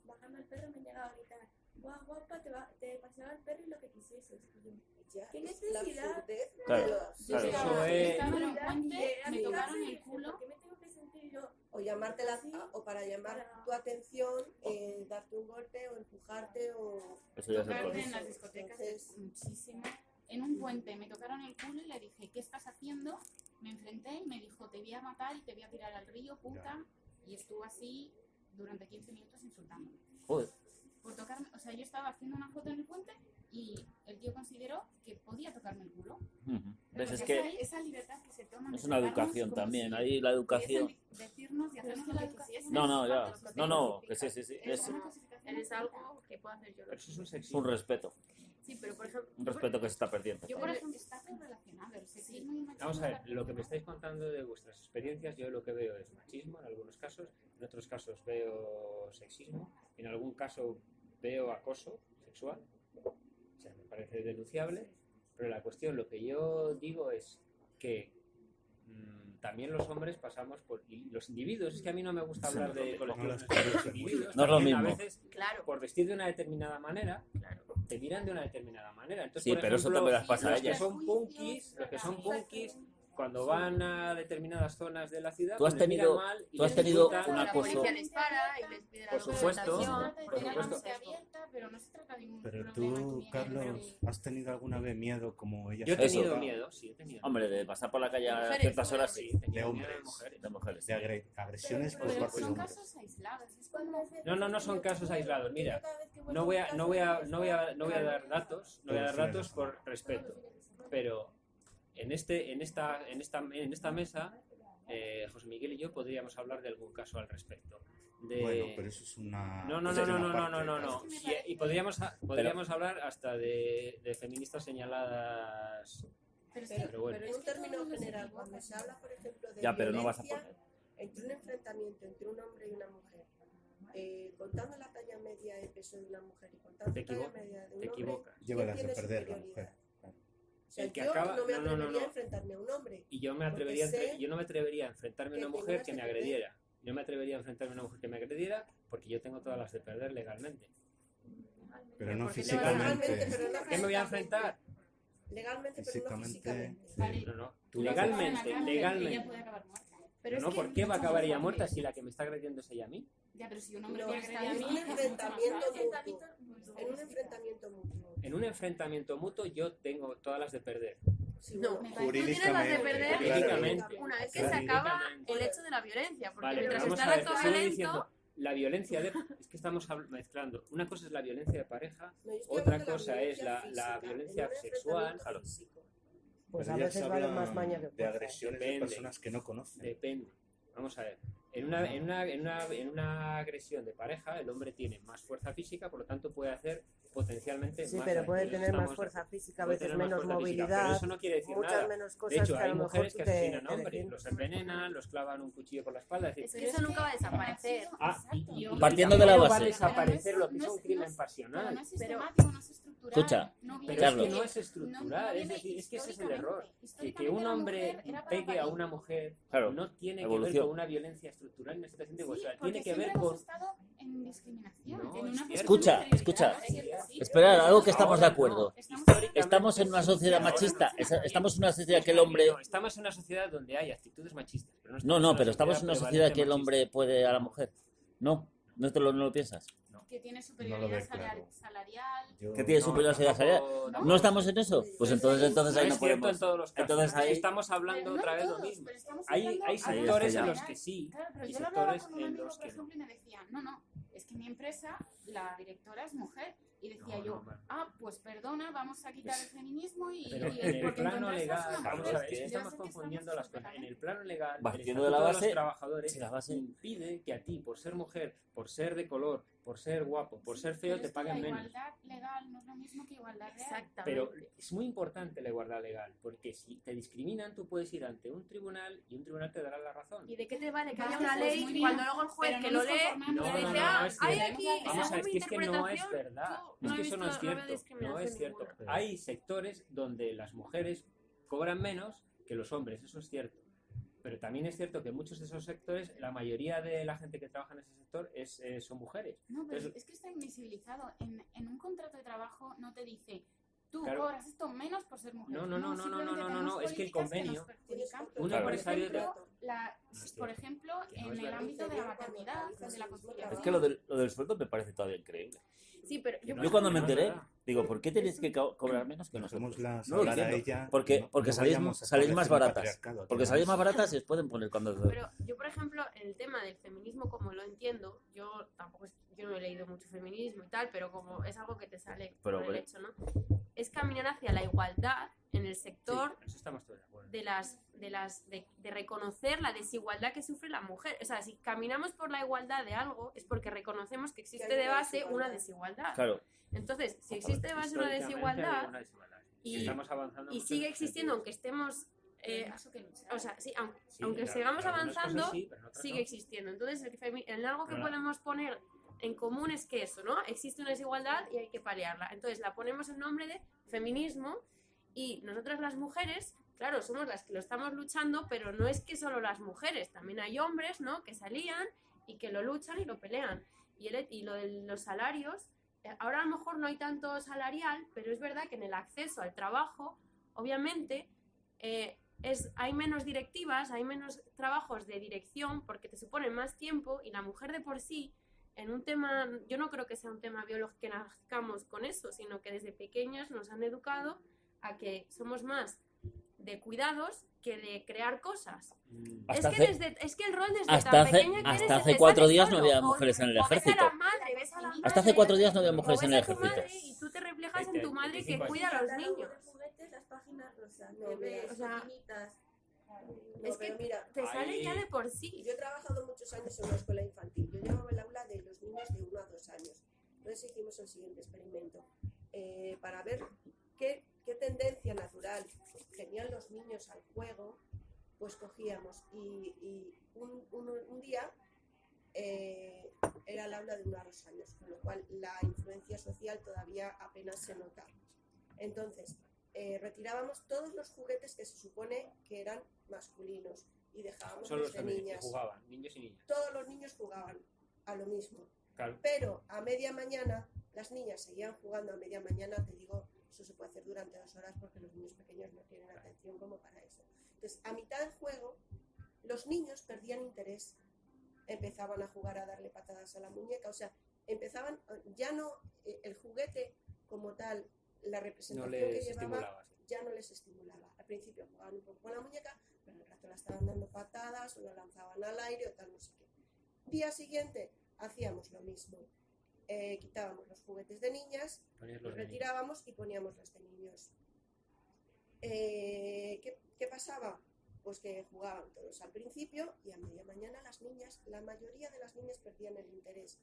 bajando el perro me llegaba a gritar, guau, guapa, te paseaba el perro y lo que quisieses. Y yo, ¿qué necesidad? Claro, Yo claro. estaba Eso es- estaba en un puente, De me tocaron arriba, el culo. ¿por qué me tengo que sentir yo? O llamarte la, Sí. o para llamar tu atención, darte un golpe o empujarte o... Eso ya es Tocarte otra en cosa. las discotecas Entonces- muchísimo. En un puente me tocaron el culo y le dije, ¿qué estás haciendo? Me enfrenté y me dijo, te voy a matar y te voy a tirar al río, puta. Y estuvo así durante 15 minutos insultándome. Joder. Por tocarme, o sea, yo estaba haciendo una foto en el puente y el tío consideró que podía tocarme el culo. Ujú. ¿Ves? Porque Es que esa libertad que se toman es de una tratarnos educación como también. si Ahí la educación. pudiesen decirnos y hacernos lo que quisiesen. No, ya. Falta de No, que cosificación. sí. Es Es una cosificación Eres absoluta. algo que puedo hacer yo. Pero eso es un es sexismo. un respeto. Sí, pero por ejemplo, Un respeto que se está perdiendo. Yo, por ejemplo, está todo relacionado. El sexismo y el machismo. Vamos a ver, está lo que me todo estáis contando de vuestras experiencias, yo lo que veo es machismo en algunos casos, en otros casos veo sexismo, en algún caso veo acoso sexual, o sea, me parece denunciable, pero la cuestión, lo que yo digo es que también los hombres pasamos por, y los individuos, es que a mí no me gusta hablar de colectivos, los individuos No es lo también a mismo. veces, claro, por vestir de una determinada manera, claro. te miran de una determinada manera. Entonces, Sí, por pero eso ejemplo, también las pasa a los que ellas. son punkis, los que son punkis, cuando van a determinadas zonas de la ciudad, Tú has pues les miran tenido- mal y tú has les tenido insultan. un La acoso. policía les para y les pide la Por supuesto, documentación. de por tener la supuesto. mente abierta, pero no no se trata de un Pero problema tú, que viene de- Carlos, ¿has tenido alguna vez miedo como ella? Yo he Eso. tenido miedo, sí, he tenido Hombre, de pasar por la calle a Mujeres, ciertas horas, Sí, sí. he tenido De miedo de hombres. mujeres. De mujeres. De agresiones por Pero parte de son hombres. casos aislados. Es como... No son casos aislados. Mira, no voy a dar datos, por respeto, pero en esta mesa, José Miguel y yo podríamos hablar de algún caso al respecto. Bueno, pero eso es una... No. Claro. Y podríamos hablar hasta de feministas señaladas. Pero bueno. Pero en un término general, cuando se habla, por ejemplo, de Ya, pero no vas a violencia poner. entre un enfrentamiento entre un hombre y una mujer, contando la talla media de peso de una mujer y contando Te la talla equivocas, media de un te hombre, equivocas. Llévalas ¿quién a tiene perder la superioridad? mujer. O sea, El que yo acaba- no me no. atrevería a enfrentarme a un hombre. Y yo no me Porque atrevería a enfrentarme a que una mujer tengas que que me perder. agrediera. No me atrevería a enfrentarme a una mujer que me agrediera porque yo tengo todas las de perder legalmente. Pero no ¿Por qué te físicamente. pero no ¿Qué me voy a enfrentar? Legalmente, pero no Físicamente, físicamente. sí. No. Tú Legalmente, Ella legalmente. puede acabar muerta. Pero es No, que ¿por qué va a mucho acabar más ella fácil. muerta si la que me está agrediendo es ella a mí? Ya, pero si un hombre No, te es agrede a un mí, es mucho más enfrentamiento fácil. mutuo. En un enfrentamiento mutuo. En un enfrentamiento mutuo yo tengo todas las de perder. Sí, No, bueno. tú tienes las de perder Jurídicamente. una vez que se acaba el hecho de la violencia, porque Vale, mientras vamos está a el ver, acto sigo violento, diciendo, la violencia es que estamos mezclando. Una cosa es la violencia de pareja, No, yo estoy otra hablando de cosa es la física, violencia en un sexual. enfrentamiento Claro. físico. Pues Pero a ellas veces vale hablan más maña que de fuerza. agresiones de Depende. personas que no conocen. Depende. Vamos a ver. En una agresión de pareja, el hombre tiene más fuerza física, por lo tanto puede hacer potencialmente Sí, más pero daño. puede Entonces tener más estamos- fuerza física, a puede veces tener más menos fuerza física, pero movilidad, eso no quiere decir muchas nada. menos De cosas hecho, que a hay lo mejor mujeres tú que te asesinan a hombres, deciden. los envenenan, los clavan un cuchillo por la espalda. Es es decir, que eso nunca va a desaparecer. Partiendo de la tampoco va a base. desaparecer Pero lo que es no un es- crimen no es- pasional. No es sistemático, no es estructural. Escucha, no viene Pero Carlos. es que no es no estructural, es viene decir, es que ese es el históricamente. error. Que Históricamente un la hombre mujer era para pegue a parir. una mujer Claro, no tiene que evolución. ver con una violencia estructural en una situación de Sí, igualdad, porque tiene que ver siempre hemos con... estado en discriminación, No, en es una cierto. Escucha, posición escucha. privilegiada, sí. Esperad, algo que estamos de Ahora acuerdo. no. Estamos- Estamos en una sociedad machista. Estamos en una sociedad que el hombre. No, estamos en una sociedad donde hay actitudes machistas. Pero No, estamos no, en pero estamos en una sociedad que el prevalente hombre puede a la mujer. No, no lo piensas. que tiene No lo superioridad ves claro. salarial. Yo- ¿Qué tiene No, superioridad salarial? tampoco- ¿No estamos en eso? Pues entonces No ahí es no cierto podemos. en todos los casos. Entonces ahí- Estamos hablando Pero no otra en vez lo todos, mismo. pero estamos Hay hablando Ahí sectores está en ya. los que sí Claro, pero y yo lo hablaba sectores con un en amigo, los por que no. ejemplo, y me decía, no, es que en mi empresa la directora es mujer. Y decía No, yo, no, bueno. pues perdona, vamos a quitar el feminismo y... Pero y en el porque en tu plano empresa es legal, una vamos mujer. a ver, es que Debe estamos ser que confundiendo estamos las cosas. En el plano legal, el Partiendo de la Estatuto base- los trabajadores sí, la base- impide que a ti, por ser mujer, por ser de color, por ser guapo, por ser feo, Pero te es que paguen la menos. igualdad legal no es lo mismo que igualdad real. Exactamente. Pero es muy importante la igualdad legal, porque si te discriminan, tú puedes ir ante un tribunal y un tribunal te dará la razón. ¿Y de qué te vale que Vale, haya una pues ley muy bien, cuando luego el juez pero que no lo nos lee conformamos No, te no, dice, no, no es hay cierto. aquí, Vamos a ver, según mi es que no es interpretación, verdad. yo Es no que he eso no visto- es no veo cierto. No discriminación es cierto. ninguna. Hay sectores donde las mujeres cobran menos que los hombres, eso es cierto. Pero también es cierto que en muchos de esos sectores, la mayoría de la gente que trabaja en ese sector son mujeres. No, pero Entonces- es que está invisibilizado. En un contrato de trabajo no te dice, tú Claro. cobras esto menos por ser mujer. No, simplemente tenemos es que el políticas que nos convenio, perjudican. un Claro. empresario Por ejemplo, No es por cierto. ejemplo, Que no en es el verdad. ámbito de la maternidad, de la conciliación. Es que lo del sueldo me parece todavía increíble. Sí, pero yo, Yo cuando me no es enteré, verdad. digo, ¿por qué tenéis que cobrar menos que nosotros? Hacémoslas No lo hablar a entiendo. ella. Porque- no- porque no salís- vayamos a salís más establecer un baratas. patriarcado, Porque tío. salís más baratas y os pueden poner cuando... pero yo, por ejemplo, el tema del feminismo, como lo entiendo, yo no he leído mucho feminismo y tal, pero como es algo que te sale Pero, por el hombre. hecho, ¿no? Es caminar hacia la igualdad en el sector Sí, eso estamos todos de acuerdo. de reconocer la desigualdad que sufre la mujer. O sea, si caminamos por la igualdad de algo, es porque reconocemos que existe Que hay de una base desigualdad. una desigualdad. Claro, Entonces, si existe de base una Históricamente hay desigualdad una desigualdad. y- Estamos avanzando y mucho en sigue ese existiendo, sentido. aunque estemos... Hay mucho que luchar. o sea, sí, aunque, Sí, aunque claro, sigamos en algunas cosas avanzando, sí, pero en otras sigue no. existiendo. Entonces, en algo que Claro. podemos poner en común es que eso, ¿no? Existe una desigualdad y hay que paliarla. Entonces, la ponemos en nombre de feminismo y nosotras las mujeres, claro, somos las que lo estamos luchando, pero no es que solo las mujeres, también hay hombres, ¿no? Que salían y que lo luchan y lo pelean. Y lo de los salarios, ahora a lo mejor no hay tanto salarial, pero es verdad que en el acceso al trabajo, obviamente, hay menos directivas, hay menos trabajos de dirección porque te suponen más tiempo y la mujer de por sí en un tema, yo no creo que sea un tema biológico que nazcamos con eso, sino que desde pequeños nos han educado a que somos más de cuidados que de crear cosas. Hasta Es que el rol desde hasta tan hace, pequeño que hasta eres, hace te 4 sale días no solo. había O mujeres en el ves a ejército. la madre, ves a la Hasta hace madre, 4 días no había o mujeres en ves el a tu ejército. madre y tú te reflejas en 20, tu madre que 25 cuida a los Catálogo niños. de juguetes, las páginas rosas, No, bebés, o sea, cocinitas. Es que pero mira, te sale ya de por sí. yo he trabajado muchos años en una escuela infantil. Yo llevaba el aula de los niños de 1 a 2 años. Entonces hicimos el siguiente experimento para ver qué tendencia natural tenían los niños al juego. Pues cogíamos y un día era el aula de 1 a 2 años, con lo cual la influencia social todavía apenas se nota. Entonces, retirábamos todos los juguetes que se supone que eran masculinos y dejábamos Solo los los de que niñas. jugaban, niños y niñas. Todos los niños jugaban a lo mismo. Claro. Pero a media mañana, las niñas seguían jugando a media mañana, te digo, eso se puede hacer durante 2 horas porque los niños pequeños no tienen atención como para eso. Entonces, a mitad del juego, los niños perdían interés, empezaban a jugar a darle patadas a la muñeca, o sea, empezaban, ya no, el juguete como tal, la No representación les que llevaba, estimulaba. Sí. ya no les estimulaba. Al principio jugaban un poco con la muñeca, pero al rato la estaban dando patadas o la lanzaban al aire o tal, no sé qué. Día siguiente hacíamos lo mismo. Quitábamos los juguetes de niñas, Ponías los los de niños. retirábamos y poníamos los de niños. ¿Qué pasaba? Pues que jugaban todos al principio y a media mañana las niñas, la mayoría de las niñas perdían el interés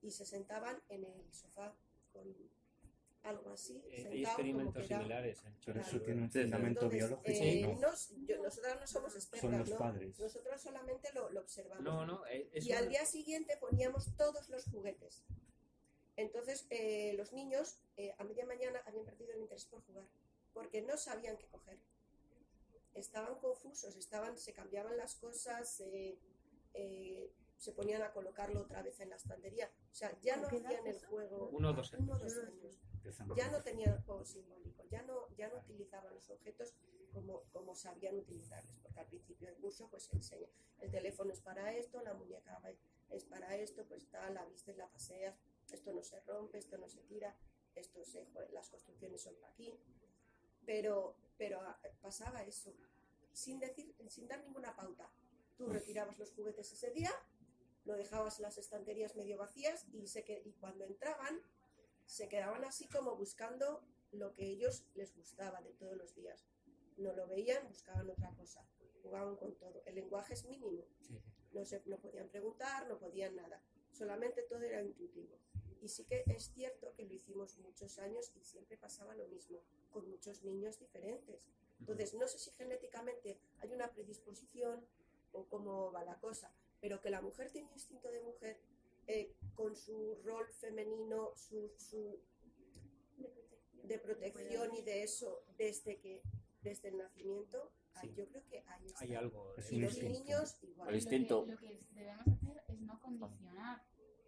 y se sentaban en el sofá con algo así, Hay sentado como experimentos que era. similares. Pero eso Claro. tiene un Sí, sí. fundamento Entonces, biológico, ¿no? nosotras no somos expertas, Son los ¿no? padres. Nosotros solamente lo observamos. No, Y al día siguiente poníamos todos los juguetes. Entonces, los niños a media mañana habían perdido el interés por jugar, porque no sabían qué coger. Estaban confusos, se cambiaban las cosas, se ponían a colocarlo otra vez en la estantería. O sea, ya no hacían el juego 1 o 2 años. 1 o 2 años. Empezamos Ya a no hacer. tenían juego simbólico, ya no utilizaban los objetos como sabían utilizarlos, porque al principio del curso pues se enseña, el teléfono es para esto, la muñeca es para esto, pues tal, la vistes, la paseas, esto no se rompe, esto no se tira, las construcciones son para aquí, pero pasaba eso, sin dar ninguna pauta. Tú retirabas los juguetes ese día, lo dejabas en las estanterías medio vacías y cuando entraban se quedaban así como buscando lo que a ellos les gustaba de todos los días. No lo veían, buscaban otra cosa, jugaban con todo. El lenguaje es mínimo, Sí. no podían preguntar, no podían nada, solamente todo era intuitivo. Y sí que es cierto que lo hicimos muchos años y siempre pasaba lo mismo, con muchos niños diferentes. Entonces, no sé si genéticamente hay una predisposición o cómo va la cosa, pero que la mujer tiene instinto de mujer con su rol femenino, de protección y de eso, desde el nacimiento, Sí. yo creo que ahí está. Hay algo. Es Y un los instinto. niños igual. El instinto. Lo que debemos hacer es no condicionar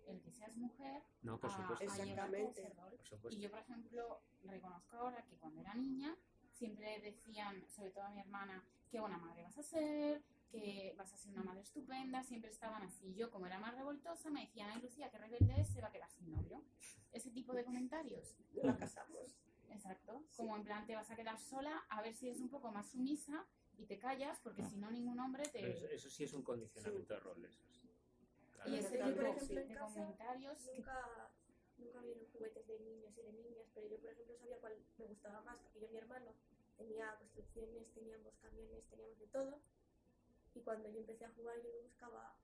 el que seas mujer No, por supuesto. a llevarte a Exactamente. ese rol. Por supuesto. Y yo, por ejemplo, reconozco ahora que cuando era niña siempre decían, sobre todo a mi hermana, qué buena madre vas a ser, que vas a ser una madre estupenda, siempre estaban así. Yo, como era más revoltosa, me decían, ay Lucía, qué rebelde es, se va a quedar sin novio. Ese tipo de comentarios. No la casamos. Exacto. Como en plan, te vas a quedar sola, a ver si eres un poco más sumisa y te callas, porque si no, ningún hombre te... Pero eso sí es un condicionamiento de roles. Claro. Y ese Yo, tipo por ejemplo, en de casa comentarios... Nunca vieron juguetes de niños y de niñas, pero yo, por ejemplo, sabía cuál me gustaba más, porque yo y mi hermano tenía construcciones, teníamos camiones, teníamos de todo, y cuando yo empecé a jugar yo buscaba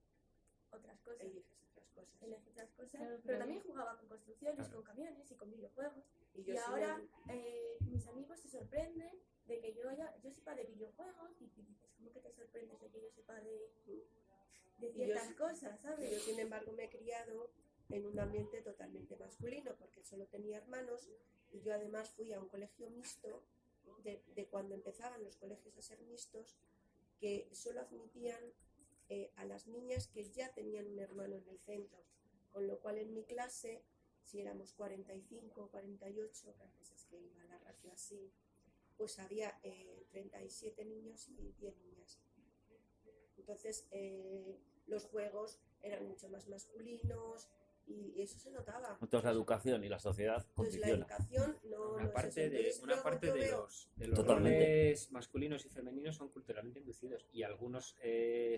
otras cosas, Eliges otras cosas. elegí otras cosas, Claro, pero pero también yo- jugaba con construcciones, Claro. con camiones y con videojuegos, Y yo y sí ahora me- mis amigos se sorprenden de que yo sepa de videojuegos, y dices, ¿cómo que te sorprendes de que yo sepa de Y yo ciertas sí- cosas, Yo, ¿sabes? sin embargo, me he criado en un ambiente totalmente masculino, porque solo tenía hermanos y yo además fui a un colegio mixto, de cuando empezaban los colegios a ser mixtos, que solo admitían a las niñas que ya tenían un hermano en el centro, con lo cual en mi clase, si éramos 45 o 48, que a veces que iba la ratio así, pues había 37 niños y 10 niñas. Entonces, los juegos eran mucho más masculinos y eso se notaba. Entonces la educación y la sociedad Entonces, la condiciona. educación no Una es eso. parte, Entonces, una luego parte yo de veo- los Totalmente. roles masculinos y femeninos son culturalmente inducidos y algunos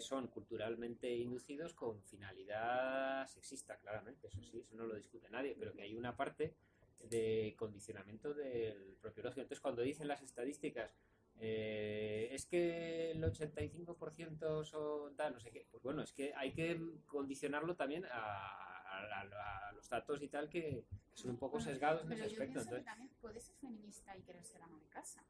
son culturalmente inducidos con finalidad sexista, claramente, eso sí, eso no lo discute nadie, pero que hay una parte de condicionamiento del propio lógico. Entonces, cuando dicen las estadísticas, es que el 85% son tal, no sé qué, pues bueno, es que hay que condicionarlo también a los datos y tal que son un poco sesgados en Pero ese yo aspecto. pienso que Entonces, también puedes ser feminista y querer ser ama de casa.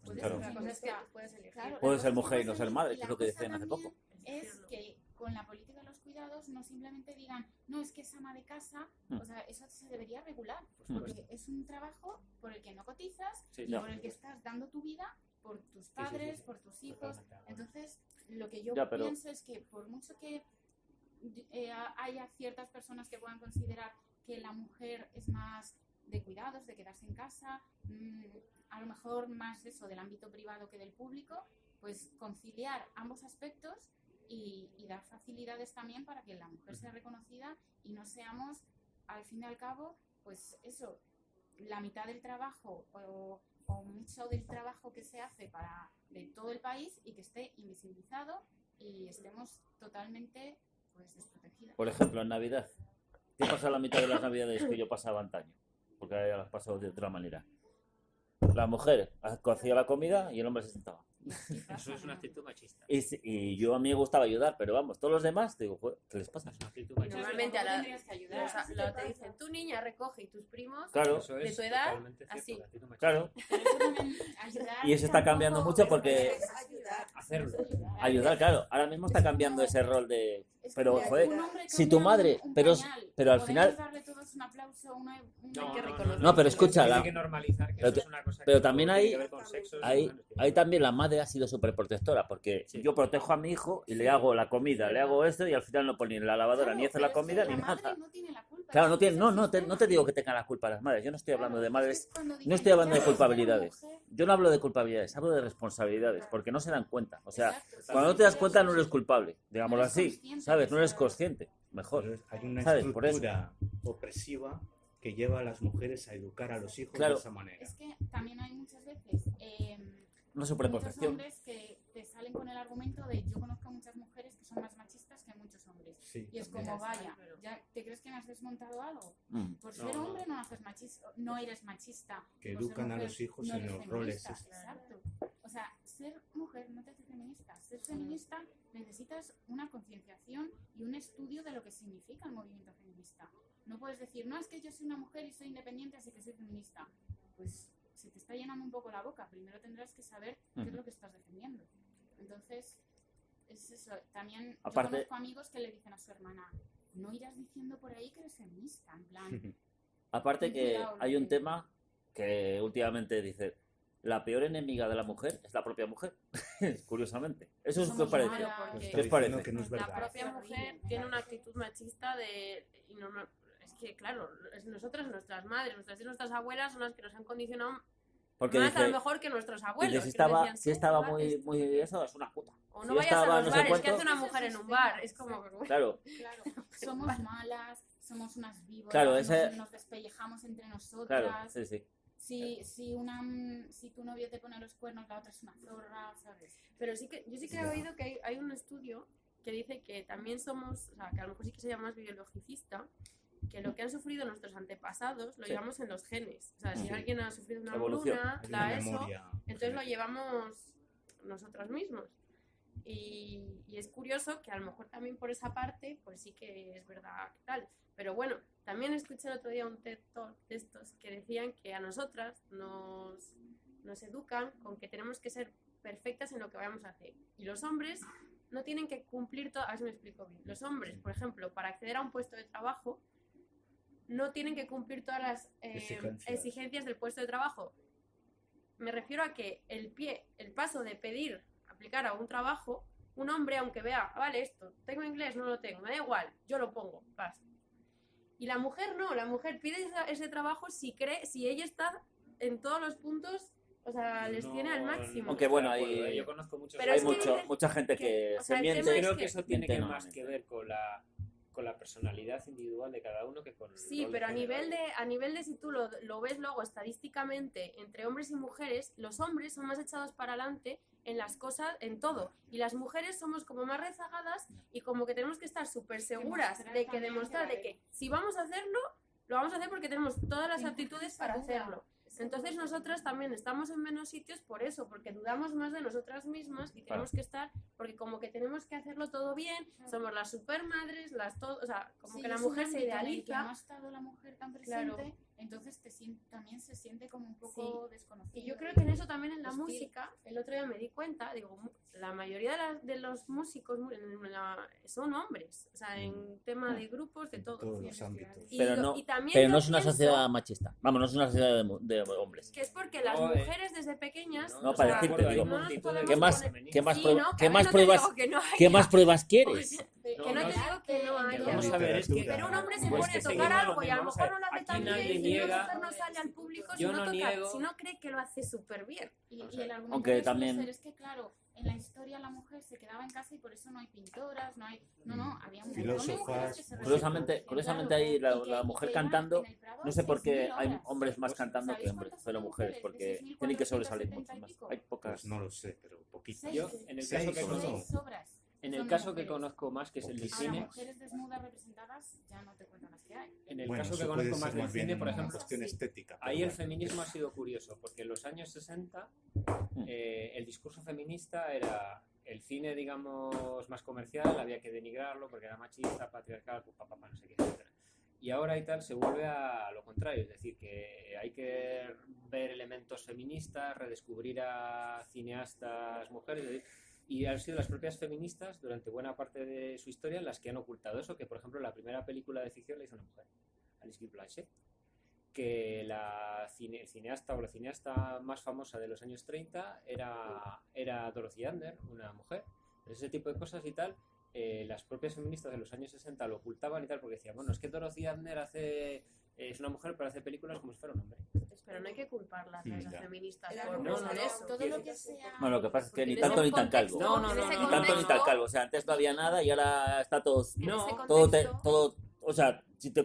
Puedes Claro. ser, la cosa es que puedes elegir. Claro, Puedes la ser cosa mujer y que no pasa ser es- madre, y que es la lo que cosa decían hace también poco. Es que con la política de los cuidados no simplemente digan, no, es que es ama de casa, o sea, eso se debería regular, porque es un trabajo por el que no cotizas sí, y Ya. por el que estás dando tu vida por tus padres, sí. por tus hijos. Totalmente de acuerdo. Entonces, lo que yo Ya, pero- pienso es que por mucho que haya ciertas personas que puedan considerar que la mujer es más de cuidados, de quedarse en casa, a lo mejor más eso del ámbito privado que del público, pues conciliar ambos aspectos y dar facilidades también para que la mujer sea reconocida y no seamos, al fin y al cabo, pues eso, la mitad del trabajo o mucho del trabajo que se hace de todo el país y que esté invisibilizado y estemos totalmente pues desprotegidas. Por ejemplo, en Navidad. ¿Qué pasa la mitad de las Navidades que yo pasaba antaño? Porque ahora ya las paso de otra manera. La mujer hacía la comida y el hombre se sentaba. eso es una actitud machista. Y yo a mí me gustaba ayudar, pero vamos, todos los demás, digo, "Joder, ¿qué les pasa?" Es una actitud Y machista. normalmente a tendrías que ayudar. te dicen, tu niña recoge y tus primos Claro, Eso de es tu edad, totalmente cierto, así. la actitud machista. claro. Pero eso también, ayudar Y eso está cambiando tampoco mucho es porque- Es ayudar. Hacerlo. Ayudar, claro. Ahora mismo está cambiando ese rol de... Es Pero, como joder, un hombre si tu cambia madre- un pero- pañal, pero al podemos final- darle todos un aplauso, No, Hay que no, reconocer. No, pero escucha, Hay la- que normalizar que pero eso te- es una cosa pero que también no tiene ahí- que ver con sexos, Ahí, bueno, tiene- ahí también la madre ha sido súper protectora, porque Sí. yo protejo a mi hijo y le hago la comida, le hago esto y al final no pone ni la lavadora, Claro, ni hace pero la es que comida, la ni madre nada. no tiene la culpa, Claro, es no que tiene, es no, el no te sistema. digo que tengan la culpa las madres, yo no estoy hablando de Claro, madres, es que cuando no dicen, estoy hablando "Ya, de es que la culpabilidades, mujer-". yo no hablo de culpabilidades, hablo de responsabilidades, porque no se dan cuenta, o sea, Exacto, cuando no sí, te das sí, cuenta sí, no sí. eres culpable, digámoslo eres así, consciente ¿sabes? de No eres esa- consciente, mejor. Pero hay una ¿Sabes? Por eso. estructura opresiva que lleva a las mujeres a educar a los hijos Claro. de esa manera. Es que también hay muchas veces Una muchos sobreprotección. hombres que te salen con el argumento de yo conozco a muchas mujeres que son más machistas que muchos hombres. Sí, Y es también. como, vaya, pero- ¿ya te crees que me has desmontado algo? Mm. Por No, ser no. hombre no haces machista, no eres machista. Que Por ser educan a mujer los hijos no en eres los roles feminista. estos. Exacto. O sea, ser mujer no te hace feminista. Ser feminista necesitas una concienciación y un estudio de lo que significa el movimiento feminista. No puedes decir, no, es que yo soy una mujer y soy independiente, así que soy feminista. Pues se te está llenando un poco la boca. Primero tendrás que saber qué es Ujú. lo que estás defendiendo. Entonces, es eso. También Aparte- yo conozco amigos que le dicen a su hermana, no irás diciendo por ahí que eres feminista. En plan, Aparte Ten que cuidado, hay un porque- tema que últimamente dice, la peor enemiga de la mujer es la propia mujer, curiosamente. Eso es lo que Somos parece. malas, Porque- Nos ¿Qué está os parece? diciendo que no es La verdad. propia Es mujer horrible, tiene me una actitud machista de... y es que, claro, nosotras, nuestras madres, nuestras abuelas son las que nos han condicionado Porque más a lo dice, mejor que nuestros dice, abuelos. si que nos estaba, decían, si "Tú estaba vas, muy eso, es una puta. o si no vayas estaba a los no sé bares, ¿qué cuánto". hace una mujer en un bar? Es como... Claro, Claro, somos malas, somos unas víboras, Claro, ese- nos despellejamos entre nosotras. claro, sí, sí. Si tu novio te pone los cuernos, la otra es una zorra, ¿sabes? Pero sí que, yo sí que he oído que hay un estudio que dice que también somos, o sea, que a lo mejor sí que se llama más biologicista, que lo que han sufrido nuestros antepasados lo Sí. llevamos en los genes. O sea, si Sí. alguien ha sufrido una Evolución. hambruna, Hay una da eso, memoria entonces lo genética. llevamos nosotros mismos. Y es curioso que a lo mejor también por esa parte, pues sí que es verdad que tal. Pero bueno, también escuché el otro día un TED Talk de estos que decían que a nosotras nos educan con que tenemos que ser perfectas en lo que vayamos a hacer. Y los hombres no tienen que cumplir todo. A ver si me explico bien. Los hombres, por ejemplo, para acceder a un puesto de trabajo, no tienen que cumplir todas las exigencias del puesto de trabajo. Me refiero a que el paso de pedir, aplicar a un trabajo, un hombre, aunque vea, vale, esto, tengo inglés, no lo tengo, me da igual, yo lo pongo, basta. Y la mujer no, la mujer pide ese trabajo si ella está en todos los puntos O sea, les tiene al máximo. Aunque bueno, De acuerdo, hay- yo conozco muchos Pero Hay es que mucha gente que o sea, se el tema miente. es creo que eso tiene miente más que enormemente. ver con la personalidad individual de cada uno que con el Sí, rol pero a general. nivel de si tú lo ves luego estadísticamente entre hombres y mujeres, los hombres son más echados para adelante en las cosas, en todo. Y las mujeres somos como más rezagadas y como que tenemos que estar súper seguras Demostrar de que también, demostrar de que si vamos a hacerlo, lo vamos a hacer porque tenemos todas las aptitudes para hacerlo. Entonces nosotras también estamos en menos sitios por eso, porque dudamos más de nosotras mismas y tenemos que estar, porque como que tenemos que hacerlo todo bien, somos las supermadres, o sea, como Sí, que la es un mujer se ámbito en el que idealiza. no ha estado la mujer tan Claro. presente, entonces también se siente como un poco desconocida. Y yo creo que en eso también en la Hostil. música, el otro día me di cuenta, digo, la mayoría de los músicos son hombres, o sea, en tema de grupos, de todo. todos los ámbitos. Y Pero yo- no, y también pero yo no es una pienso sociedad machista. Vamos, no es una sociedad de hombres. que es porque las No, mujeres desde pequeñas, No, o para sea, decirte, hay digo, un multitud de podemos ¿Qué más, poner- qué más, Sí, prue- no, qué que a más ver, no te pruebas, digo que no qué haya. más pruebas O quieres? sea, No, que no no, te digo que no haya. Vamos a ver, es que Pero un hombre se Pues pone que a tocar seguimos algo y a lo vamos a mejor ver, no lo hace aquí tan nadie bien, si niega- no sale al público, Yo si no no toca, niego- si no cree que lo hace súper bien. Y O sea, el argumento aunque que suele también- ser es que, claro, en la historia la mujer se quedaba en casa y por eso no hay pintoras, no hay... No, había un montón de mujeres Filósofas, que se Curiosamente, curiosamente ahí la mujer cantando, no sé por qué hay 6.000 hombres más horas. cantando que ¿Sabéis hombres, cuántas pero son mujeres, mujeres? porque De tienen que sobresalir 6.470 mucho y más. pico. Hay pocas. Pues no lo sé, pero poquitas. Yo, en el Seis caso que o no. conozco, Seis sobras. en el Son caso que mujeres. conozco más, que es el de Poquísimas. Ahora, cine, mujeres desnudas representadas, ya no te cuentan las que hay. en el Bueno, caso que eso puede conozco ser más del más bien cine, por una ejemplo, cuestión sí. estética. pero ahí el bueno. feminismo ha sido curioso, porque en los años 60 Mm. el discurso feminista era el cine, digamos, más comercial, había que denigrarlo porque era machista, patriarcal, no sé qué, etc. Y ahora y tal se vuelve a lo contrario, es decir, que hay que ver elementos feministas, redescubrir a cineastas mujeres, es decir, y han sido las propias feministas durante buena parte de su historia las que han ocultado eso, que por ejemplo la primera película de ficción la hizo una mujer, Alice Guy Blanchet, que el cineasta o la cineasta más famosa de los años 30 era Dorothy Adler, una mujer. Ese tipo de cosas y tal, las propias feministas de los años 60 lo ocultaban y tal, porque decían, bueno, es que Dorothy Adler es una mujer pero hace películas como si fuera un hombre. Pero no hay que culparlas a esas Ya. feministas Era por como- pensar no, eso. Todo lo que sea... Bueno, lo que pasa es que Porque ni en ese tanto ni tan contexto- calvo. No, en ese Ni tanto ni tan contexto- calvo. O sea, antes no había nada y ahora está todo. en No, ese Todo, contexto- todo, o sea, si te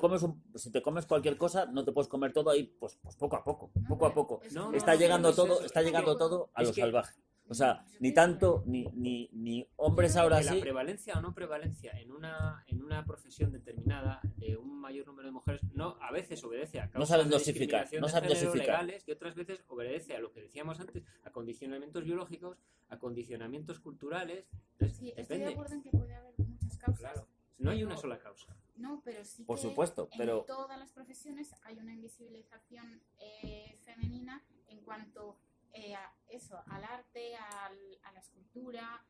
comes cualquier cosa, no te puedes comer todo ahí, pues poco a poco, poco a poco. No, Está no, llegando pero es todo, eso, está es llegando que- todo a es lo que- salvaje. O sea, ni tanto, ni hombres ahora Que la sí. prevalencia o no prevalencia en una profesión determinada de un mayor número de mujeres no a veces obedece a causas sabes de dosificar, discriminación no de sabes género dosificar. legales y otras veces obedece a lo que decíamos antes, a condicionamientos biológicos, a condicionamientos culturales. Entonces, Sí, estoy de depende. acuerdo en que puede haber muchas causas. Claro, no hay una sola causa. No, pero sí Por que supuesto, en pero- todas las profesiones hay una invisibilización femenina en cuanto a eso, al arte, a la escultura.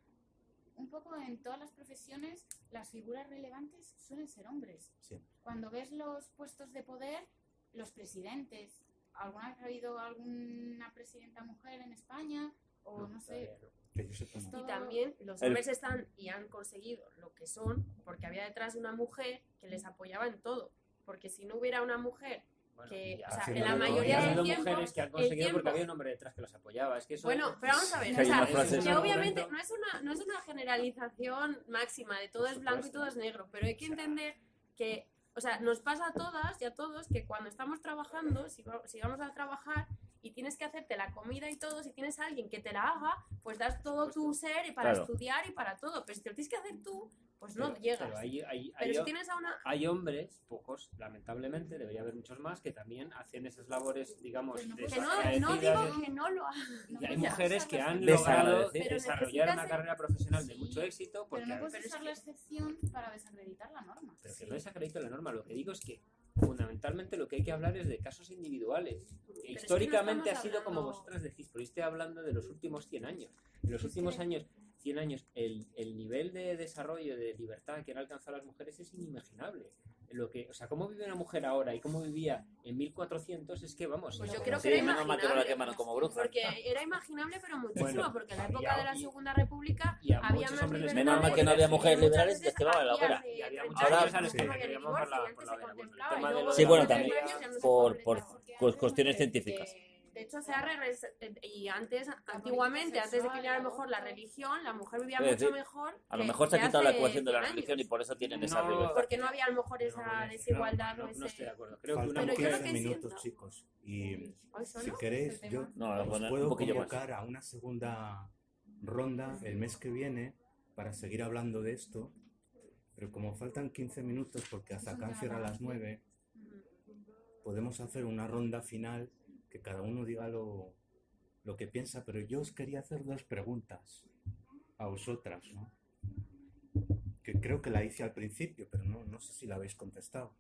Un poco en todas las profesiones las figuras relevantes suelen ser hombres. Sí. Cuando ves los puestos de poder, los presidentes, ¿alguna vez ha habido alguna presidenta mujer en España? O no sé, Todavía no. Que yo sepa, no. todo- Y también los El- hombres están y han conseguido lo que son porque había detrás una mujer que les apoyaba en todo. Porque si no hubiera una mujer Bueno, que, y o sea, haciendo en la de todo. mayoría ha del habido tiempo, mujeres que han el conseguido porque tiempo- había un hombre detrás que los apoyaba. Es que eso Bueno, pero vamos a ver, Que hay o sea, una frase- que es un obviamente argumento. no es una generalización máxima de todo Por es blanco y supuesto. todo es negro, pero hay que entender que, o sea, nos pasa a todas y a todos que cuando estamos trabajando, si vamos a trabajar y tienes que hacerte la comida y todo, si tienes a alguien que te la haga, pues das todo tu ser para Claro. estudiar y para todo, pero si te lo tienes que hacer tú, pues no Pero- llegas. pero Pero si tienes a una... hay hombres, pocos, lamentablemente, debería haber muchos más, que también hacen esas labores, digamos, Pero no Que no desagradecidas. digo que no lo hagan. Y hay puedes mujeres usar que la han excepción. logrado Desagradecer. desarrollar Pero una necesitas carrera profesional de Sí, mucho éxito, porque Pero no puedes pero es usar que- la excepción para desacreditar la norma. pero que no desacredito la norma. Lo que digo es que fundamentalmente lo que hay que hablar es de casos individuales. es que no Históricamente ha estamos sido como hablando- vosotras decís, pero estoy hablando de los últimos 100 años. En los últimos años, 100 años, el nivel de desarrollo, de libertad que han alcanzado las mujeres es inimaginable. O sea, cómo vive una mujer ahora y cómo vivía en 1400 es que, vamos... Pues es yo como- creo Sí, que era menos mal que no la imaginable. quemaron como bruja. Porque era imaginable, pero muchísimo, Bueno, porque en la y época a- de la y- Segunda República y a había muchos más hombres les libertades. Menos mal que no había mujeres Muchas liberales, veces les quemaban la había hoguera. de Y había 30 muchas Ahora- años a los que como le que el queríamos por divorcio la- y antes por se la- bueno, el contemplaba, tema y de luego los- Sí, bueno, después de también 30 años ya no se por contemplaba. cuestiones científicas. de hecho y antes, antiguamente, antes de que viniera a lo mejor la religión, la mujer vivía Es mucho decir, mejor. A lo que- mejor se ha que quitado la hace ecuación de la 100 religión y años. por eso tienen esa No, violencia. Porque no había a lo mejor esa desigualdad o No estoy de ese... acuerdo. Creo que una Faltan Pero yo lo 15 que minutos, siento- chicos. Y Hoy solo si es queréis, el tema. yo No, voy a os poner puedo un poquillo más. convocar a una segunda ronda el mes que viene para seguir hablando de esto. Pero como faltan 15 minutos, porque Azacán cierra a las 9, podemos hacer una ronda final que cada uno diga lo que piensa. Pero yo os quería hacer dos preguntas a vosotras, ¿no? Que creo que la hice al principio, pero no sé si la habéis contestado.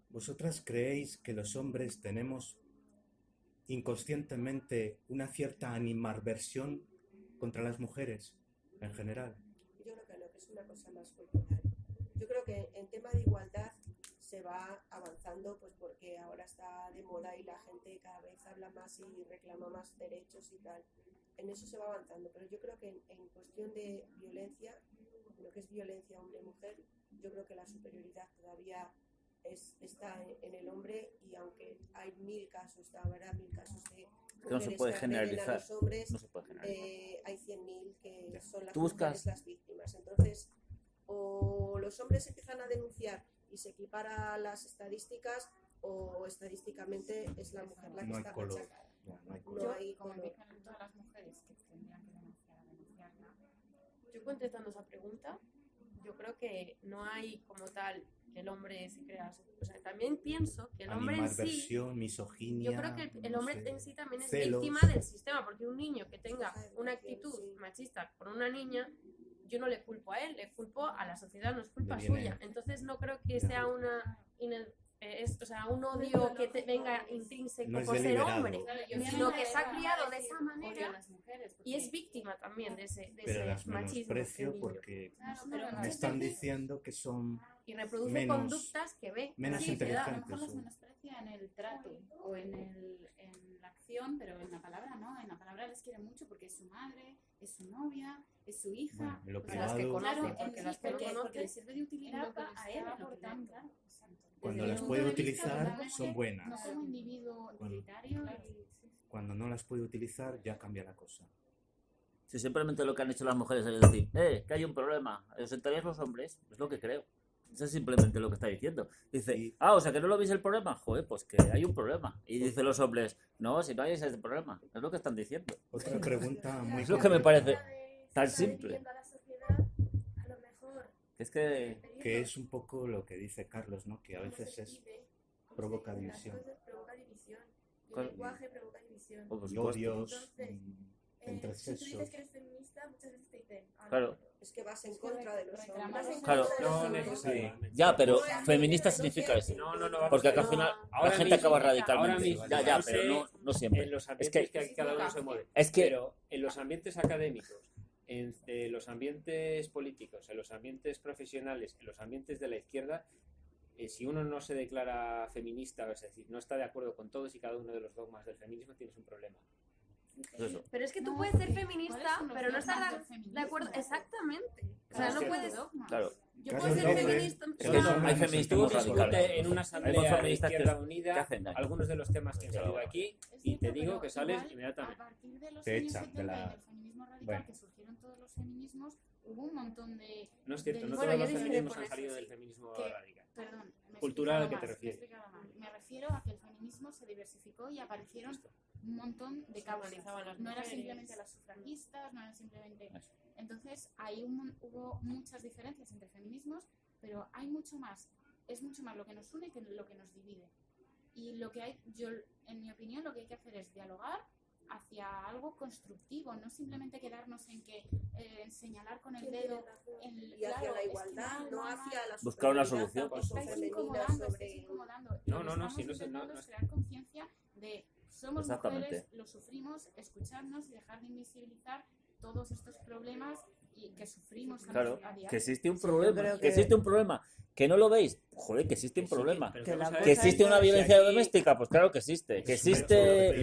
¿Vosotras creéis que los hombres tenemos inconscientemente una cierta animadversión contra las mujeres en general? Yo creo que no, que es una cosa más cultural. Yo creo que en tema de igualdad se va avanzando, pues porque ahora está de moda y la gente cada vez habla más y reclama más derechos y tal. En eso se va avanzando, pero yo creo que en cuestión de violencia, lo que es violencia hombre-mujer, yo creo que la superioridad todavía está en el hombre, y aunque hay 1000 casos, habrá 1000 casos de Que no se mujeres puede que agreden a generalizar. los hombres, No se puede generalizar. hay 100.000 que son las Tú buscas- mujeres las víctimas. Entonces, o los hombres empiezan a denunciar y se equipara las estadísticas, o estadísticamente es la mujer la que No hay está color. machacada. Ya, no hay No color. hay Como color. empiezan todas las mujeres que tendrían que denunciarla. Yo contestando esa pregunta, yo creo que no hay como tal que el hombre se crea... O sea, también pienso que el hombre en sí... Animadversión, misoginia. Yo creo que el no hombre sé, en sí también es celos. víctima del sistema, porque un niño que tenga una actitud Sí. machista por una niña, yo no le culpo a él, le culpo a la sociedad, no es culpa Le viene- suya. Entonces no creo que Ya. sea o sea, un odio que te venga intrínseco No es por ser deliberado. hombre, Claro, yo sino me que se ha refiero criado a de decir esa odio a manera las mujeres, y es porque- víctima también de Pero ese las machismo. menosprecio del niño. porque Claro, No, pero no, me muchas están veces- diciendo que son Y reproduce menos- conductas que ve en la menos Sí, pero a sociedad. lo mejor inteligentes, los o- menosprecia en el trato o en la acción, pero en la palabra no. En la palabra les quiere mucho porque es su madre, es su novia, es su hija. Bueno, en lo O sea, las que privado, conoce, claro, porque en las sí, que no porque conoce, le sirve de utilidad lo que a les él, está a lo que le aportando. claro, exacto. cuando Desde las mi puede punto de vista, utilizar totalmente, son buenas. No como individuo Cuando- utilitario. Cuando no las puede utilizar ya cambia la cosa. Si simplemente lo que han hecho las mujeres es decir, que hay un problema, ¿os sentaríais los hombres? Es lo que creo. Eso es simplemente lo que está diciendo. Dice, Y- o sea que no lo veis el problema. Joder, pues que hay un problema. Y dicen los hombres, no, si no hay ese problema. Es lo que están diciendo. Otra pregunta muy Es lo que me parece Se tan está simple. dividiendo a la sociedad, a lo mejor Es que que es un poco lo que dice Carlos, ¿no? Que a veces es provoca división. Las cosas provoca división. Y Claro. el lenguaje provoca división. por Y supuesto. odios Entonces, entre si tú sexos. dices que eres feminista, muchas veces te dicen, "Ah, no, Claro. Es que vas en contra de los reclamar hombres. vas en Claro. contra de los No hombres". necesariamente. Ya, pero No es feminista no significa quiero- eso. No, vamos Porque a al ver. final Ahora la gente mismo- acaba ahora radicalmente. mismo, Ya, no pero sé no siempre. En los Es ambientes que, que cada uno se mueve. es que Pero en los ambientes académicos, en los ambientes políticos, en los ambientes profesionales, en los ambientes de la izquierda, si uno no se declara feminista, es decir, no está de acuerdo con todos y cada uno de los dogmas del feminismo, tienes un problema. eso. Pero es que tú No, puedes ser ¿cuáles feminista, son los pero no dogmas estar del de feminismo? acuerdo. Exactamente. O sea, Claro, no es puedes. Dogmas. Claro. Yo Carlos puedo ser López, feminista. Es que Todos hay hablamos feministas Tú muy discute radicales. en una Hay asamblea de feministas que Izquierda que Unida hacen daño. algunos de los temas que han salido aquí Es y te cierto, digo pero que sales igual, inmediatamente. A partir de los Te años echan de 70 la- y del feminismo radical, Bueno. que surgieron todos los feminismos, hubo un montón de... No es cierto, no Bueno, todos yo los discrepo feminismos en han eso, salido sí. del feminismo Que- radical. Perdón, me he Cultural, ¿a qué te explicado mal, me he refieres? explicado mal. Me refiero a que el feminismo se diversificó y aparecieron un montón de Se causas. organizaban las No eran mujeres. simplemente las sufragistas, no eran simplemente... Eso. Entonces, ahí hubo muchas diferencias entre feminismos, pero hay mucho más. Es mucho más lo que nos une que lo que nos divide. Y lo que hay, yo, en mi opinión, lo que hay que hacer es dialogar hacia algo constructivo, no simplemente quedarnos en que señalar con el ¿Quién dedo tiene razón? en Y hacia claro, la es que igualdad, no hacia la Buscar una superioridad solución. tampoco estáis femenina incomodando, estáis sobre... incomodando. No, Lo que no, estamos si no se- intentando no, es crear conciencia de somos Exactamente. mujeres, lo sufrimos, escucharnos y dejar de invisibilizar todos estos problemas y que sufrimos Claro, a diario. que existe un Sí, yo problema, creo que existe un problema. ¿Que no lo veis? Joder, que existe un Que sí, problema. pero Que vamos la a ver, ¿Que cosa existe es una que violencia si aquí- doméstica? Pues claro que existe. ¿Que Es súper existe,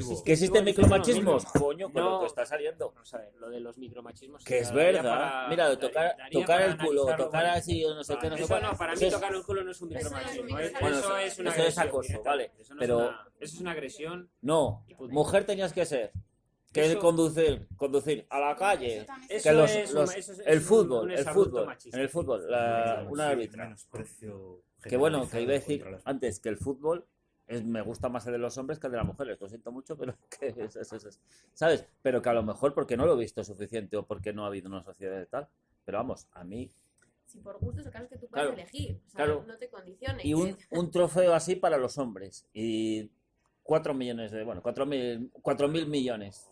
subjetivo. que existen Dice lo micromachismos? mismo. Coño, con lo No. que está saliendo. Vamos a ver, lo de los micromachismos. Que es daría verdad. para- Mira, de daría tocar para el culo, analizarlo, tocar bueno. así, o no sé qué, no sé Eso cuál. no, para mí Eso es- tocar el culo no es un Eso no es un micromachismo. micromachismo. Bueno, Eso es una eso es agresión. acoso, directamente. vale, Eso no pero- eso es una agresión. No, y punto. mujer tenías que ser. Que Eso- conducir a la calle. Eso también Eso Que los, es los- un- eso es el un fútbol, el exabrupto fútbol, machista. en el fútbol, una Sí, árbitra. menosprecio Que bueno, que iba a generalizado decir contra las antes que el fútbol me gusta más el de los hombres que el de las mujeres. Lo siento mucho, pero que es. ¿Sabes? Pero que a lo mejor porque no lo he visto suficiente o porque no ha habido una sociedad de tal. Pero vamos, a mí. Si por gustos, el caso es que tú puedes Claro, elegir. O sea, claro. no te condiciones. Y un trofeo así para los hombres. Y 4 millones de. Bueno, 4.000 millones.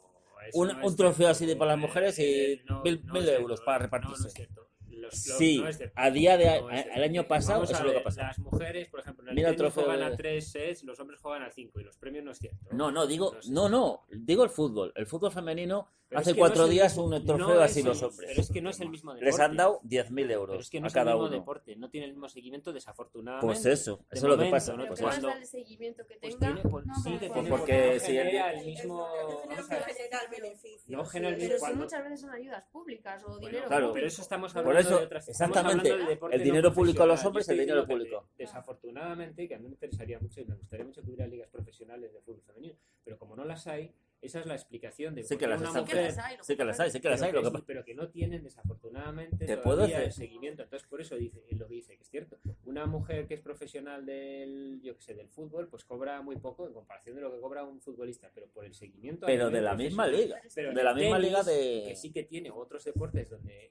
Eso Un- no un es trofeo cierto. así de para las mujeres y No, 1.000 no es cierto, euros para no, repartirse. no es cierto. Sí, no es cierto. a día de No es cierto. el año pasado Vamos eso a es lo que ver, ha pasado. Las mujeres, por ejemplo, en el Mira el tenis trofeo juegan de- a 3 sets, los hombres juegan a 5 y los premios no es cierto. No, digo, No sé. no, digo el fútbol. El fútbol femenino Pero hace es que no 4 es el días mismo- un no trofeo es así el- los hombres. Pero es que no es el mismo deporte. Les han dado 10.000 Pero euros es que no a es el cada mismo uno. deporte, no tiene el mismo seguimiento desafortunadamente. Pues eso De es lo que momento, pasa. ¿no? Pero Pues que más eso. Cuando- da el seguimiento que Pues tenga. tiene, pues, No, sí, pero que porque tiene, si no el- genera el mismo... vamos a ver, generar beneficios. No genera el Pero mismo si cuando- muchas veces son ayudas públicas o Bueno, dinero claro, público. pero eso estamos Por hablando eso, de otras estamos exactamente, hablando del deporte el no dinero público a los profesional. hombres, Yo el estoy dinero diciendo que, público. desafortunadamente, que a mí me interesaría mucho y me gustaría mucho que hubiera ligas profesionales de fútbol femenino, pero como no las hay, esa es la explicación de Sí por que qué las una están- Sí que mujer... las hay, lo Sí que las hay, sí que las hay. Lo que pasa- pero que no tienen desafortunadamente Te todavía puedo decir- el seguimiento. Entonces por eso dice lo que dice, que es cierto. Una mujer que es profesional del, yo que sé, del fútbol, pues cobra muy poco en comparación de lo que cobra un futbolista, pero por el seguimiento. a Pero nivel de la misma profesional. liga. Pero en De la el misma liga tenis, de. que sí que tiene otros deportes donde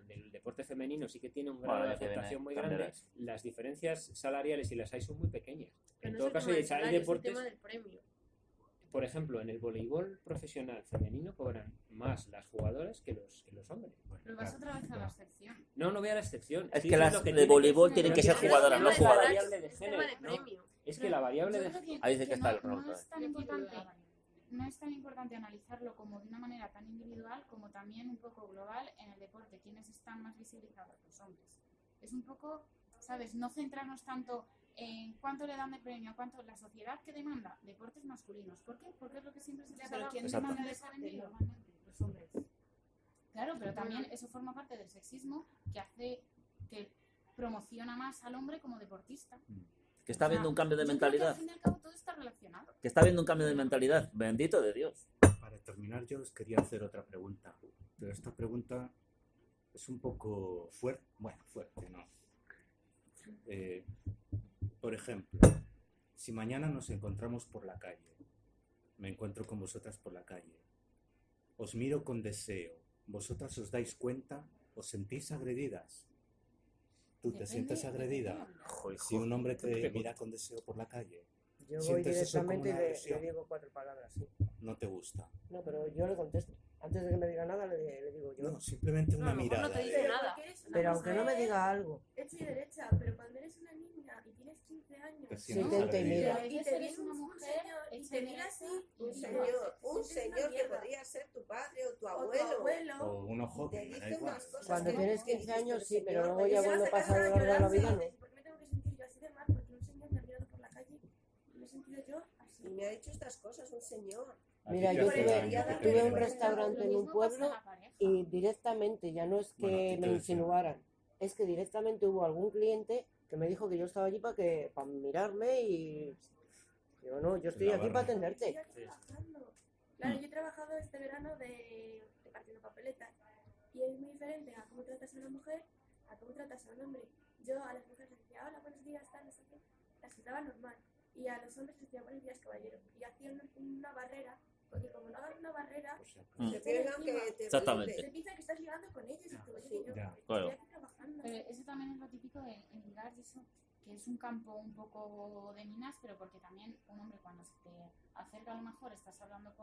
el deporte femenino sí que tiene un grado Bueno, de que viene aceptación muy también grande, las diferencias salariales y las hay son muy pequeñas. Pero En no todo es el caso, tema del hay salario, es el deportes, tema del premio. por ejemplo, en el voleibol profesional femenino cobran más las jugadoras que los hombres. Pero vas otra vez a la excepción. No voy a la excepción. Es Estoy que las diciendo que de tiene voleibol que- tienen que pero ser que jugadoras, no es tema de jugadoras. variable de Es tema género, de ¿no? premio. Es que la variable Yo de creo que- Ahí dice que está el no problema. es tan importante, no es tan importante analizarlo como de una manera tan individual como también un poco global en el deporte. ¿Quiénes están más visibilizados? Los hombres. Es un poco, ¿sabes? No centrarnos tanto en cuánto le dan de premio, cuánto la sociedad que demanda deportes masculinos. ¿Por qué? Porque es lo que siempre se les ha Pero dado. ¿quién Exacto. demanda esa vendido? Normalmente, los hombres. Claro, pero también eso forma parte del sexismo que hace que promociona más al hombre como deportista. Que está habiendo un cambio de Yo creo que mentalidad. al fin y al cabo todo está relacionado. Que está habiendo un cambio de mentalidad. Bendito de Dios. Para terminar, yo os quería hacer otra pregunta, pero esta pregunta es un poco fuerte, bueno, fuerte, ¿no? Por ejemplo, si mañana nos encontramos por la calle, me encuentro con vosotras por la calle, os miro con deseo, vosotras os dais cuenta, os sentís agredidas. ¿Tú te Depende sientes de agredida? Joder, Si un hombre te pregunta. mira con deseo por la calle, Yo voy ¿sientes eso como directamente y una le agresión? digo 4 palabras, sí. no te gusta. No, pero yo le contesto. Antes de que me diga nada, le digo yo. No, simplemente No, una a lo mejor no mirada. te dice de- nada. Porque eres una Pero aunque no me mujer diga algo, hecha y derecha, pero cuando eres una niña y tienes 15 años Te sí, sientes intenta y agredida. mira. y Eres te viene una un mujer señor y hecha te y mira así, derecha, Un y señor, un sientes una señor que mierda. podría ser tu padre o tu O tu abuelo. abuelo. O uno Te joven, me da dice igual. unas cosas Cuando que tienes que 15 dices, años, sí, señor, pero luego pues ya Llegas cuando a pasa casa a lo largo de la llorando vida, y no. dices, ¿por qué me tengo que sentir yo así de mal? Porque un señor me ha mirado por la calle y me he sentido yo así. Y me ha dicho estas cosas un señor. ¿A ti Mira, te yo hace tuve- daño que te tuve un digan? restaurante en un Lo mismo pasa pueblo la pareja. y directamente, ya no es que Bueno, a ti te me decían. insinuaran, es que directamente hubo algún cliente que me dijo que yo estaba allí para mirarme y yo no, yo estoy La aquí barra. para atenderte. Estoy aquí trabajando. Claro, yo he trabajado este verano de repartiendo papeletas y es muy diferente a cómo tratas a una mujer a cómo tratas a un hombre. Yo a las mujeres les decía, hola, buenos días, tal, no sé qué, las trataba normal. Y a los hombres les decía, buenos días, caballero. Y hacían una barrera, porque como no hagan una barrera, Por si acaso. Mm. Se piensan que te Exactamente. se violenten. piensa que estás ligando con ellos. Y tú, oye, Sí, yo ya, estoy claro. aquí trabajando. Pero eso también es lo típico de en ligar y eso, que es un campo un poco de minas, pero porque también un hombre cuando se te acerca a lo mejor estás hablando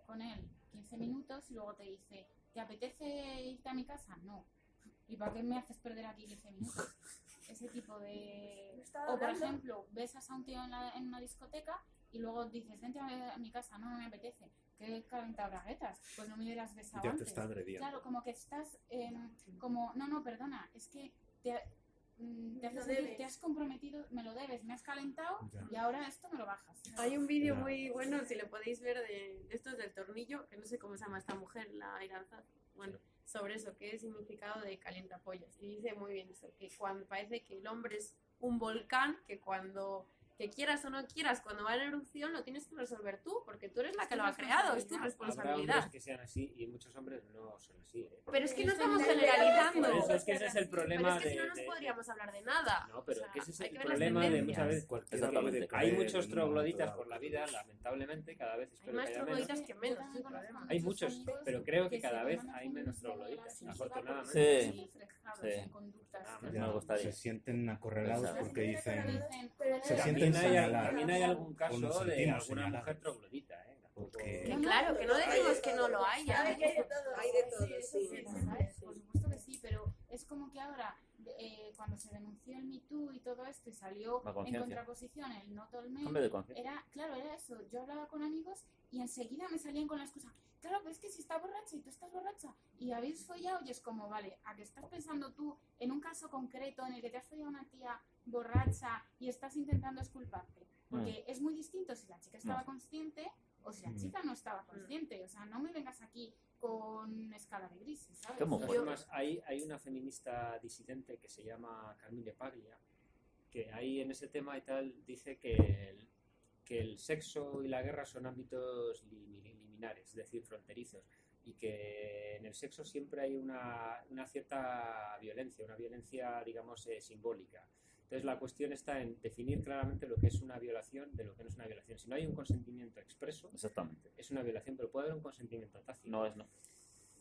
con él 15 minutos y luego te dice, ¿te apetece irte a mi casa? No. ¿Y para qué me haces perder aquí 15 minutos? Ese tipo de... Yo estaba O por hablando- ejemplo, besas a un tío en una discoteca y luego dices, vente a mi casa, no me apetece, que calenta braguetas, pues no me hubieras besado Ya te antes. está agrediendo. Claro, como que estás, como, no, perdona, es que te hace Lo sentir, debes. te has comprometido, me lo debes, me has calentado Ya. y ahora esto me lo bajas. Hay un vídeo Ya. muy bueno, si lo podéis ver, de estos del tornillo, que no sé cómo se llama esta mujer, la Iranzaz, bueno, sobre eso, qué es el significado de calientapollas. Y dice muy bien eso, que cuando parece que el hombre es un volcán, que cuando que quieras o no quieras, cuando va en erupción lo tienes que resolver tú, porque tú eres la que lo ha creado, es tu Habrá responsabilidad. hombres que sean así y muchos hombres no son así. Pero es que no Eso estamos es generalizando. Por eso es que ese es el Pero problema es que si no nos de- podríamos hablar de nada. No, pero O sea, que ese es hay el que ver las problema de tendencias. muchas veces. Cualquiera Exactamente. puede Hay caer muchos en un momento trogloditas dado. por la vida, lamentablemente, cada vez Hay espero más que haya trogloditas menos. que menos, Yo es el también problema. conozco Hay muchos muchos, amigos pero creo que se cada vez toman hay el menos feminismo de la trogloditas, censura afortunadamente. porque Sí. se ven reflejados Sí. en conductas Ah, que Ya, me gustaría. se sienten acorralados Exacto. porque dicen, dicen, Pero se no, sienten También señalados. hay algún O caso nos de sentimos alguna señalados. mujer troglodita, ¿eh? Tampoco- Porque- Que claro, que no decimos que no lo haya. Hay de todo, hay de todo, eso sí. sí, ¿sabes? Por supuesto que sí, pero es como que ahora, cuando se denunció el Me Too y todo esto y salió La en conciencia. contraposición el Not All Men, Cambio de conciencia. era eso, yo hablaba con amigos y enseguida me salían con la excusa, claro, pero es que si está borracha y tú estás borracha y habéis follado y es como, vale, ¿a qué estás pensando tú en un caso concreto en el que te has follado a una tía borracha y estás intentando exculparte? Porque es muy distinto si la chica estaba consciente o si la chica no estaba consciente, o sea, no me vengas aquí con escala de grises, ¿sabes? ¿Cómo? De Y todas yo- formas, hay una feminista disidente que se llama Carmine Paglia, que ahí en ese tema y tal dice que el sexo y la guerra son ámbitos liminares, es decir, fronterizos, y que en el sexo siempre hay una cierta violencia, una violencia, digamos, simbólica. Entonces la cuestión está en definir claramente lo que es una violación de lo que no es una violación. Si no hay un consentimiento expreso, Exactamente. es una violación, pero puede haber un consentimiento tácito. No es no.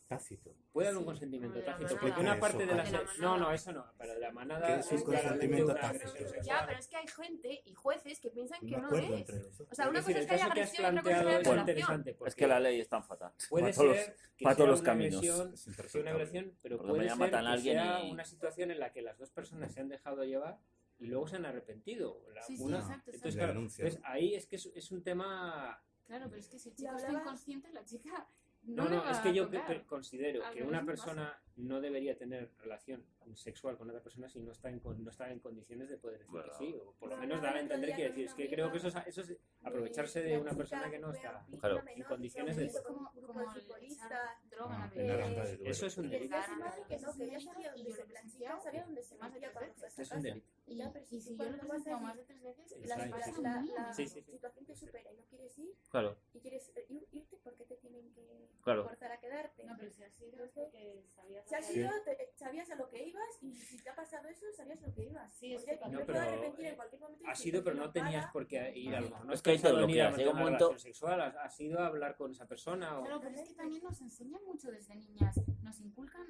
Tácito. Puede haber un Sí, consentimiento como de la tácito, manada. porque una Eso, parte de la... de la No, manada. eso no, pero de la manada ¿Qué es un claramente consentimiento una tácito? agresión Ya, sexual. pero es que hay gente y jueces que piensan que Un no acuerdo es. entre los dos. O sea, una Es decir, cosa es el que haya caso que has agresión y otra cosa es que planteado haya es violación. interesante, Es porque que la ley es tan fatal. puede para todos ser que para sea todos los una caminos. agresión, Es sea una interpretable. agresión, pero Porque puede mañana ser matan a que alguien sea y- una situación en la que las dos personas se han dejado llevar y luego se han arrepentido. Sí, sí, Una- exacto, Entonces, exacto. claro, denuncian. entonces, ahí es que es un tema... Claro, pero es que si el Y chico está hablaba- inconsciente, la chica No, le no, va es que a yo tocar. considero Al que revés una no persona no debería tener relación sexual con otra persona si no está no está en condiciones de poder decir que sí, o por lo Bueno, menos hablaba dar a el otro entender día que con decir, es una que creo que amiga eso es aprovecharse de la una chica persona que no fue a está un piso Claro. menor, en condiciones fue a de... un Es como, grupo como de el futbolistas, echar droga en la En la bebida. rampa de duelo. Eso es un y delito. decía su madre que no, que ella Y sabía yo dónde lo he la chica presenciado sabía dónde se más de metía 3 cuando fue a veces. esa Es un casa. delito. Y, Ya, pero si y tú si yo lo he cuando vas presentado allí, más de 3 veces, Está las ahí, cosas sí, son la mínimas. Sí, sí, sí. situación te supera y no quieres ir Claro, y quieres irte porque te tienen que Claro. forzar a quedarte. No, pero si has ido es porque sabías Si has hacer- ido, sabías a lo que ibas y si te ha pasado eso, sabías lo que ibas. Sí, es Porque que yo No, me pero, puedo arrepentir en cualquier momento. y Has decir, ido, pero "Pues no tenías para". por qué ir a lo mejor. No Es que ahí has te pensado en ir a bloqueas, llega un mantener una momento- relación sexual, has ido a hablar con esa persona o... Claro, pero es que también nos enseñan mucho desde niñas, nos inculcan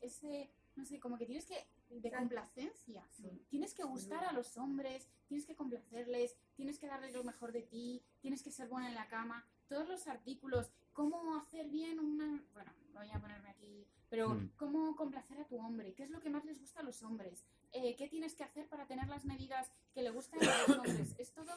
ese, no sé, como que tienes que, de complacencia, tienes que gustar a los hombres, tienes que complacerles, tienes que darles lo mejor de ti, tienes que ser buena en la cama, todos los artículos, cómo hacer bien una, bueno, voy a ponerme aquí, pero cómo complacer a tu hombre, qué es lo que más les gusta a los hombres, qué tienes que hacer para tener las medidas que le gustan a los hombres, es todo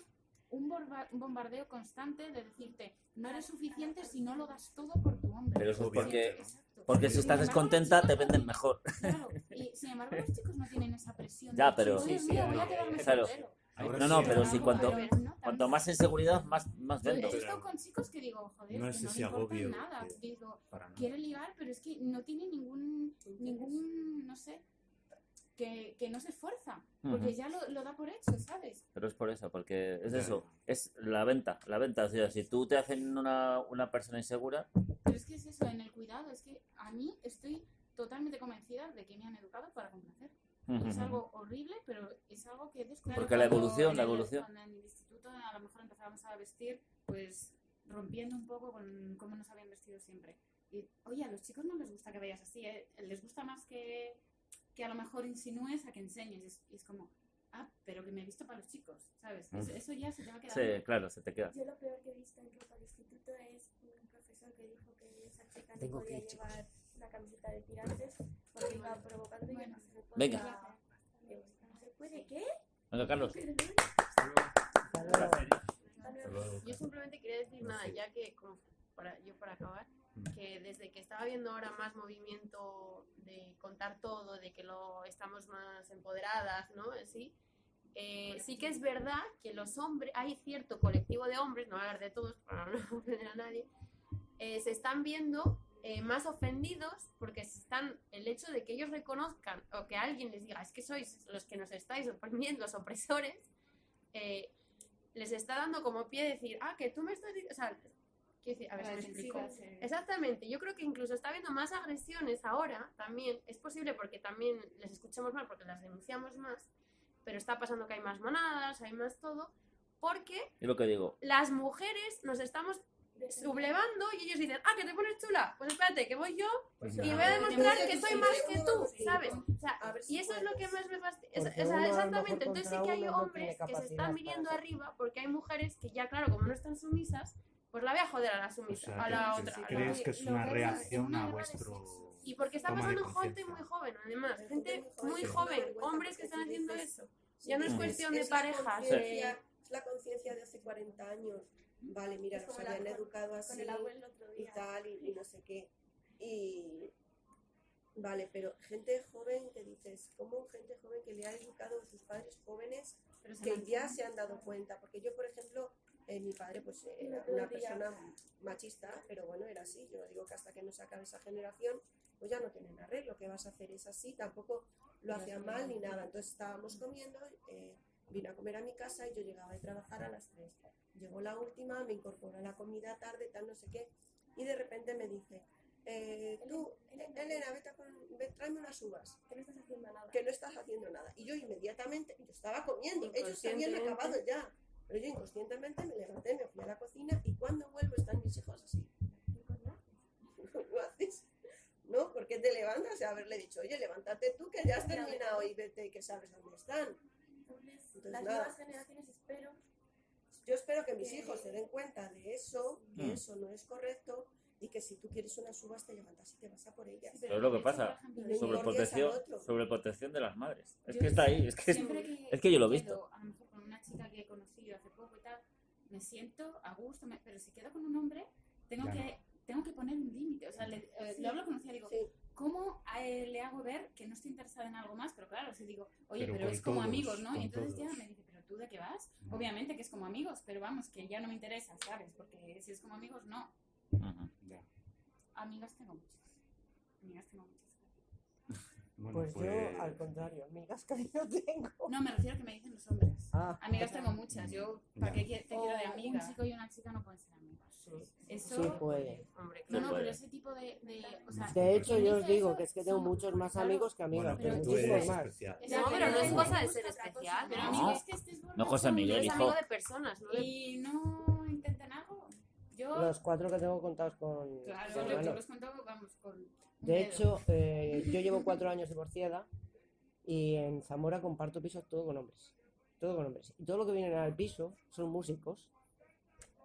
un bombardeo constante de decirte, no eres suficiente si no lo das todo por tu hombre. Pero eso es porque- Exacto. porque si Sin estás embargo, descontenta los te chicos venden no. mejor. Claro, y sin embargo los chicos no tienen esa presión. Ya, de, pero- "Oh, Dios Sí, sí, mío, voy a hay- quedarme claro. soltero". Ahora No, no, sí, pero hay- si cuanto no cuanto tanto. más inseguridad, más Yo vendo. he estado con chicos que digo, joder, No que es no ese le importa agobio nada. que- Digo, Para nada. quiere ligar, pero es que no tiene ningún, no sé, que no se esfuerza, porque Ujú. ya lo da por hecho, ¿sabes? Pero es por eso, porque es Ya. eso, es la venta. O sea, si tú te hacen una persona insegura, Pero es que es eso, en el cuidado, es que a mí estoy totalmente convencida de que me han educado para complacer. Es algo horrible, pero es algo que he descubierto. Porque la cuando evolución, en la el- evolución. Cuando en el instituto a lo mejor empezábamos a vestir, pues rompiendo un poco con cómo nos habían vestido siempre. Y, oye, a los chicos no les gusta que vayas así, ¿eh? Les gusta más que a lo mejor insinúes a que enseñes. Y es como, pero que me he visto para los chicos, ¿sabes? Eso ya se te va a quedar. sí, claro, se te queda. Yo lo peor que he visto en ropa de instituto es un profesor que dijo que esa chica no Tengo podía que ir, llevar una camiseta de tirantes porque iba provocando y Bueno, no se podía. venga. ¿No se puede qué? Venga, Carlos. Perdón. Un placer. Hasta Yo simplemente quería decir No nada, sé. ya que para acabar, que desde que estaba viendo ahora más movimiento de contar todo, de que estamos más empoderadas, ¿no? Sí, sí que es verdad que los hombres, hay cierto colectivo de hombres, no voy a hablar de todos para no ofender a nadie, se están viendo más ofendidos porque el hecho de que ellos reconozcan o que alguien les diga es que sois los que nos estáis oprimiendo, los opresores, les está dando como pie de decir, que tú me estás diciendo, o sea, quiero decir, a ver si me explico. Exactamente, yo creo que incluso está habiendo más agresiones ahora también, es posible porque también les escuchamos más, porque las denunciamos más, pero está pasando que hay más manadas, hay más todo, porque Es lo que digo. las mujeres nos estamos sublevando y ellos dicen, que te pones chula, pues espérate, que voy yo Pues y nada. voy a demostrar que soy más que tú, Sí. ¿sabes? O sea, A ver si y eso es lo que más me fastidia. Porque uno a lo mejor Exactamente, entonces sí que hay contra uno no hombres tiene que se capacidad están para viniendo eso. arriba porque hay mujeres que ya, claro, como no están sumisas, pues la voy a joder a la O sumisa, sea, a la que otra. a la crees otra. que es Lo una vemos en reacción una a guerra de vuestro... sexos. Y porque está toma de pasando gente conciencia. muy joven, además, gente Gente muy muy joven, joven, es una vergüenza, hombres que porque están si haciendo dices- eso. Ya no es dices, cuestión de es la parejas, conciencia- Es la conciencia de hace 40 años. Vale, mira, Es nos como habían con- educado Con así el abuelo el otro y día. tal, y no sé qué. Y vale, pero gente joven que dices, ¿cómo gente joven que le ha educado a sus padres jóvenes Pero se que mantiene. ya se han dado cuenta? Porque yo, por ejemplo, mi padre pues era una persona machista, pero bueno, era así. Yo digo que hasta que no se acabe esa generación, pues ya no tienen arreglo. ¿Qué vas a hacer? Es así, tampoco lo hacía mal ni nada. Entonces estábamos comiendo, vino a comer a mi casa y yo llegaba de trabajar a las 3. Llegó la última, me incorporó a la comida tarde, tal, no sé qué, y de repente me dice, tú, Elena, tráeme unas uvas, Que no estás haciendo nada. que no estás haciendo nada. Y yo inmediatamente, yo estaba comiendo, ellos se habían Inconscientemente. acabado ya, pero yo inconscientemente me levanté, me fui a la cocina y cuando vuelvo están mis hijos así. ¿Lo haces? ¿No? ¿Por qué te levantas? Y haberle dicho, oye, levántate tú que ya has terminado y vete que sabes dónde están. Entonces, las nada. nuevas generaciones espero Yo espero que mis hijos se den cuenta de eso, que eso no es correcto y que si tú quieres unas uvas te levantas y te vas a por ellas. Pero es lo que de hecho, pasa. por ejemplo, No Sobreprotección, otro. sobreprotección de las madres. Es yo que está ahí. siempre Es que yo lo he quedo, visto. a lo mejor con una chica que he conocido hace poco y tal, me siento a gusto, pero si quedo con un hombre, tengo Ya que poner un límite. O sea, le hablo con Lucía y digo, Sí. ¿cómo le hago ver que no estoy interesada en algo más? Pero claro, si digo, oye, Pero pero con es como todos, amigos, ¿no? con Y entonces ya todos. me dice, ¿pero tú de qué vas? No. Obviamente que es como amigos, pero vamos, que ya no me interesa, ¿sabes? Porque si es como amigos, no. Ujú. Ya. Amigas tengo muchas. Amigas tengo muchas. Bueno, Pues yo, al contrario, amigas que no tengo. No, me refiero a que me dicen los hombres. Ah, Amigas tengo muchas. Yo, ¿para Ya. qué te quiero de Oh, amiga? un Un chico y una chica no pueden ser amigas. Eso. sí puede. Hombre, No, claro. no, puede. pero ese tipo de o sea, De hecho, quien yo os dice digo eso que es que tengo son- muchos más claro. amigos que amigas, Bueno, pero pero tú muchísimos eres más. especial. No, pero no es cosa de ser especial. Pero No. amigo, es que estés borracho. No, José Miguel, Eres hijo. amigo de personas, ¿no? Y no intenten algo. Yo, Los 4 que tengo contados con claro, con yo Manos. los cuento, vamos, con un De dedo. hecho, yo llevo 4 años divorciada y en Zamora comparto pisos todo con hombres. Todo con hombres. Y todo lo que vienen al piso son músicos.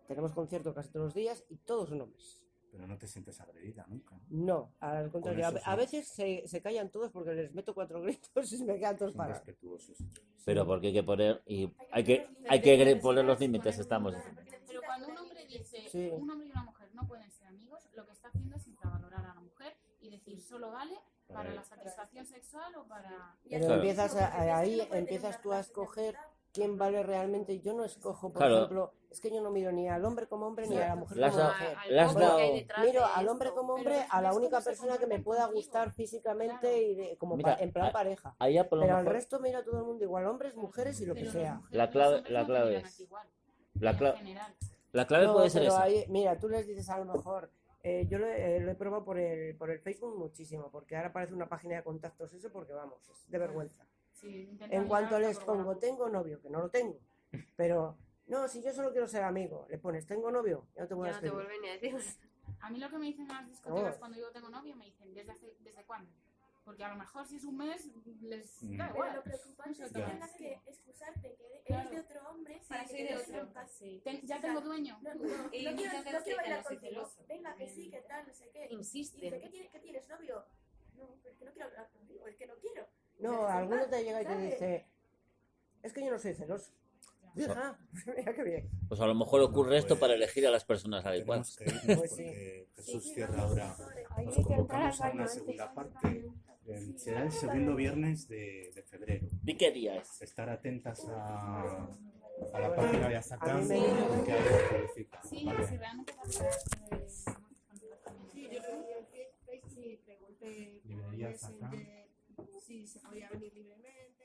Tenemos conciertos casi todos los días y todos son hombres. Pero no te sientes agredida nunca. No, al contrario. esos A no. veces se callan todos porque les meto 4 gritos y se me quedan todos Son parados. respetuosos. Pero porque hay que poner y hay que Pero poner los necesitas límites, poner estamos un- diciendo. Pero cuando un hombre dice, Sí. un hombre y una mujer no pueden ser amigos, lo que está haciendo es infravalorar a la mujer y decir solo vale para la satisfacción sexual o para... Pero Claro. empiezas ahí empiezas tú a escoger quién vale realmente. Yo no escojo, por Claro. ejemplo, es que yo no miro ni al hombre como hombre ni a la mujer Le has como dado- mujer. le has poco que hay dado- detrás Miro de al hombre esto. como Pero hombre, a la ves única cómo se persona que me comportan pueda contigo. gustar físicamente Claro. y como Mira, en plan a- pareja. Allá por lo Pero al mejor resto mira a todo el mundo igual, hombres, mujeres y lo que Pero sea. las mujeres, La los clave- hombres la no te clave miran es- a ti igual, la en cla- general. la clave No, puede ser pero esa. ahí, mira, tú les dices a lo mejor, yo lo he probado por el Facebook muchísimo, porque ahora parece una página de contactos eso, porque vamos, es de vergüenza. Sí, intentan En cuanto ligar les hasta por pongo, WhatsApp. tengo novio, que no lo tengo, pero no, si yo solo quiero ser amigo, le pones, tengo novio, ya no te voy a Ya no te escribir. vuelven ni a decir. A mí lo que me dicen en las discotecas Oh. cuando digo tengo novio, me dicen, ¿desde cuándo? Porque a lo mejor si es un mes, les Mm. da Pero igual. lo preocupante es que Ya. tengas que excusarte que eres Claro. de otro hombre para que soy te de dejen otro. en paz. Sí. Ya tengo dueño. No, no, Y no muchas quiero, veces no quiero dicen, bailar "No soy contigo. celoso". Venga, que sí, que tal, no sé qué. Y dice, Insisten. ¿qué tienes, novio? No, pero es que no quiero hablar contigo, es que no quiero. No, Dejes en alguno paz, te llega y te ¿sabes? dice, es que yo no soy celoso. Hija, mira qué bien. Pues a lo mejor ocurre esto para elegir a las personas Tenemos adecuadas. que irnos Pues sí. porque Jesús cierra ahora. Hay Nos que entrar convocamos a al una baño segunda antes. parte. Será el segundo viernes de febrero. ¿Y qué día es? Estar atentas a la página de A Azakam mí me- que algo publicita. Sí, ¿vale? si realmente va a ser Sí, yo creo que sí, pregunté por Librería Messenger Azakam. si se podía venir libremente.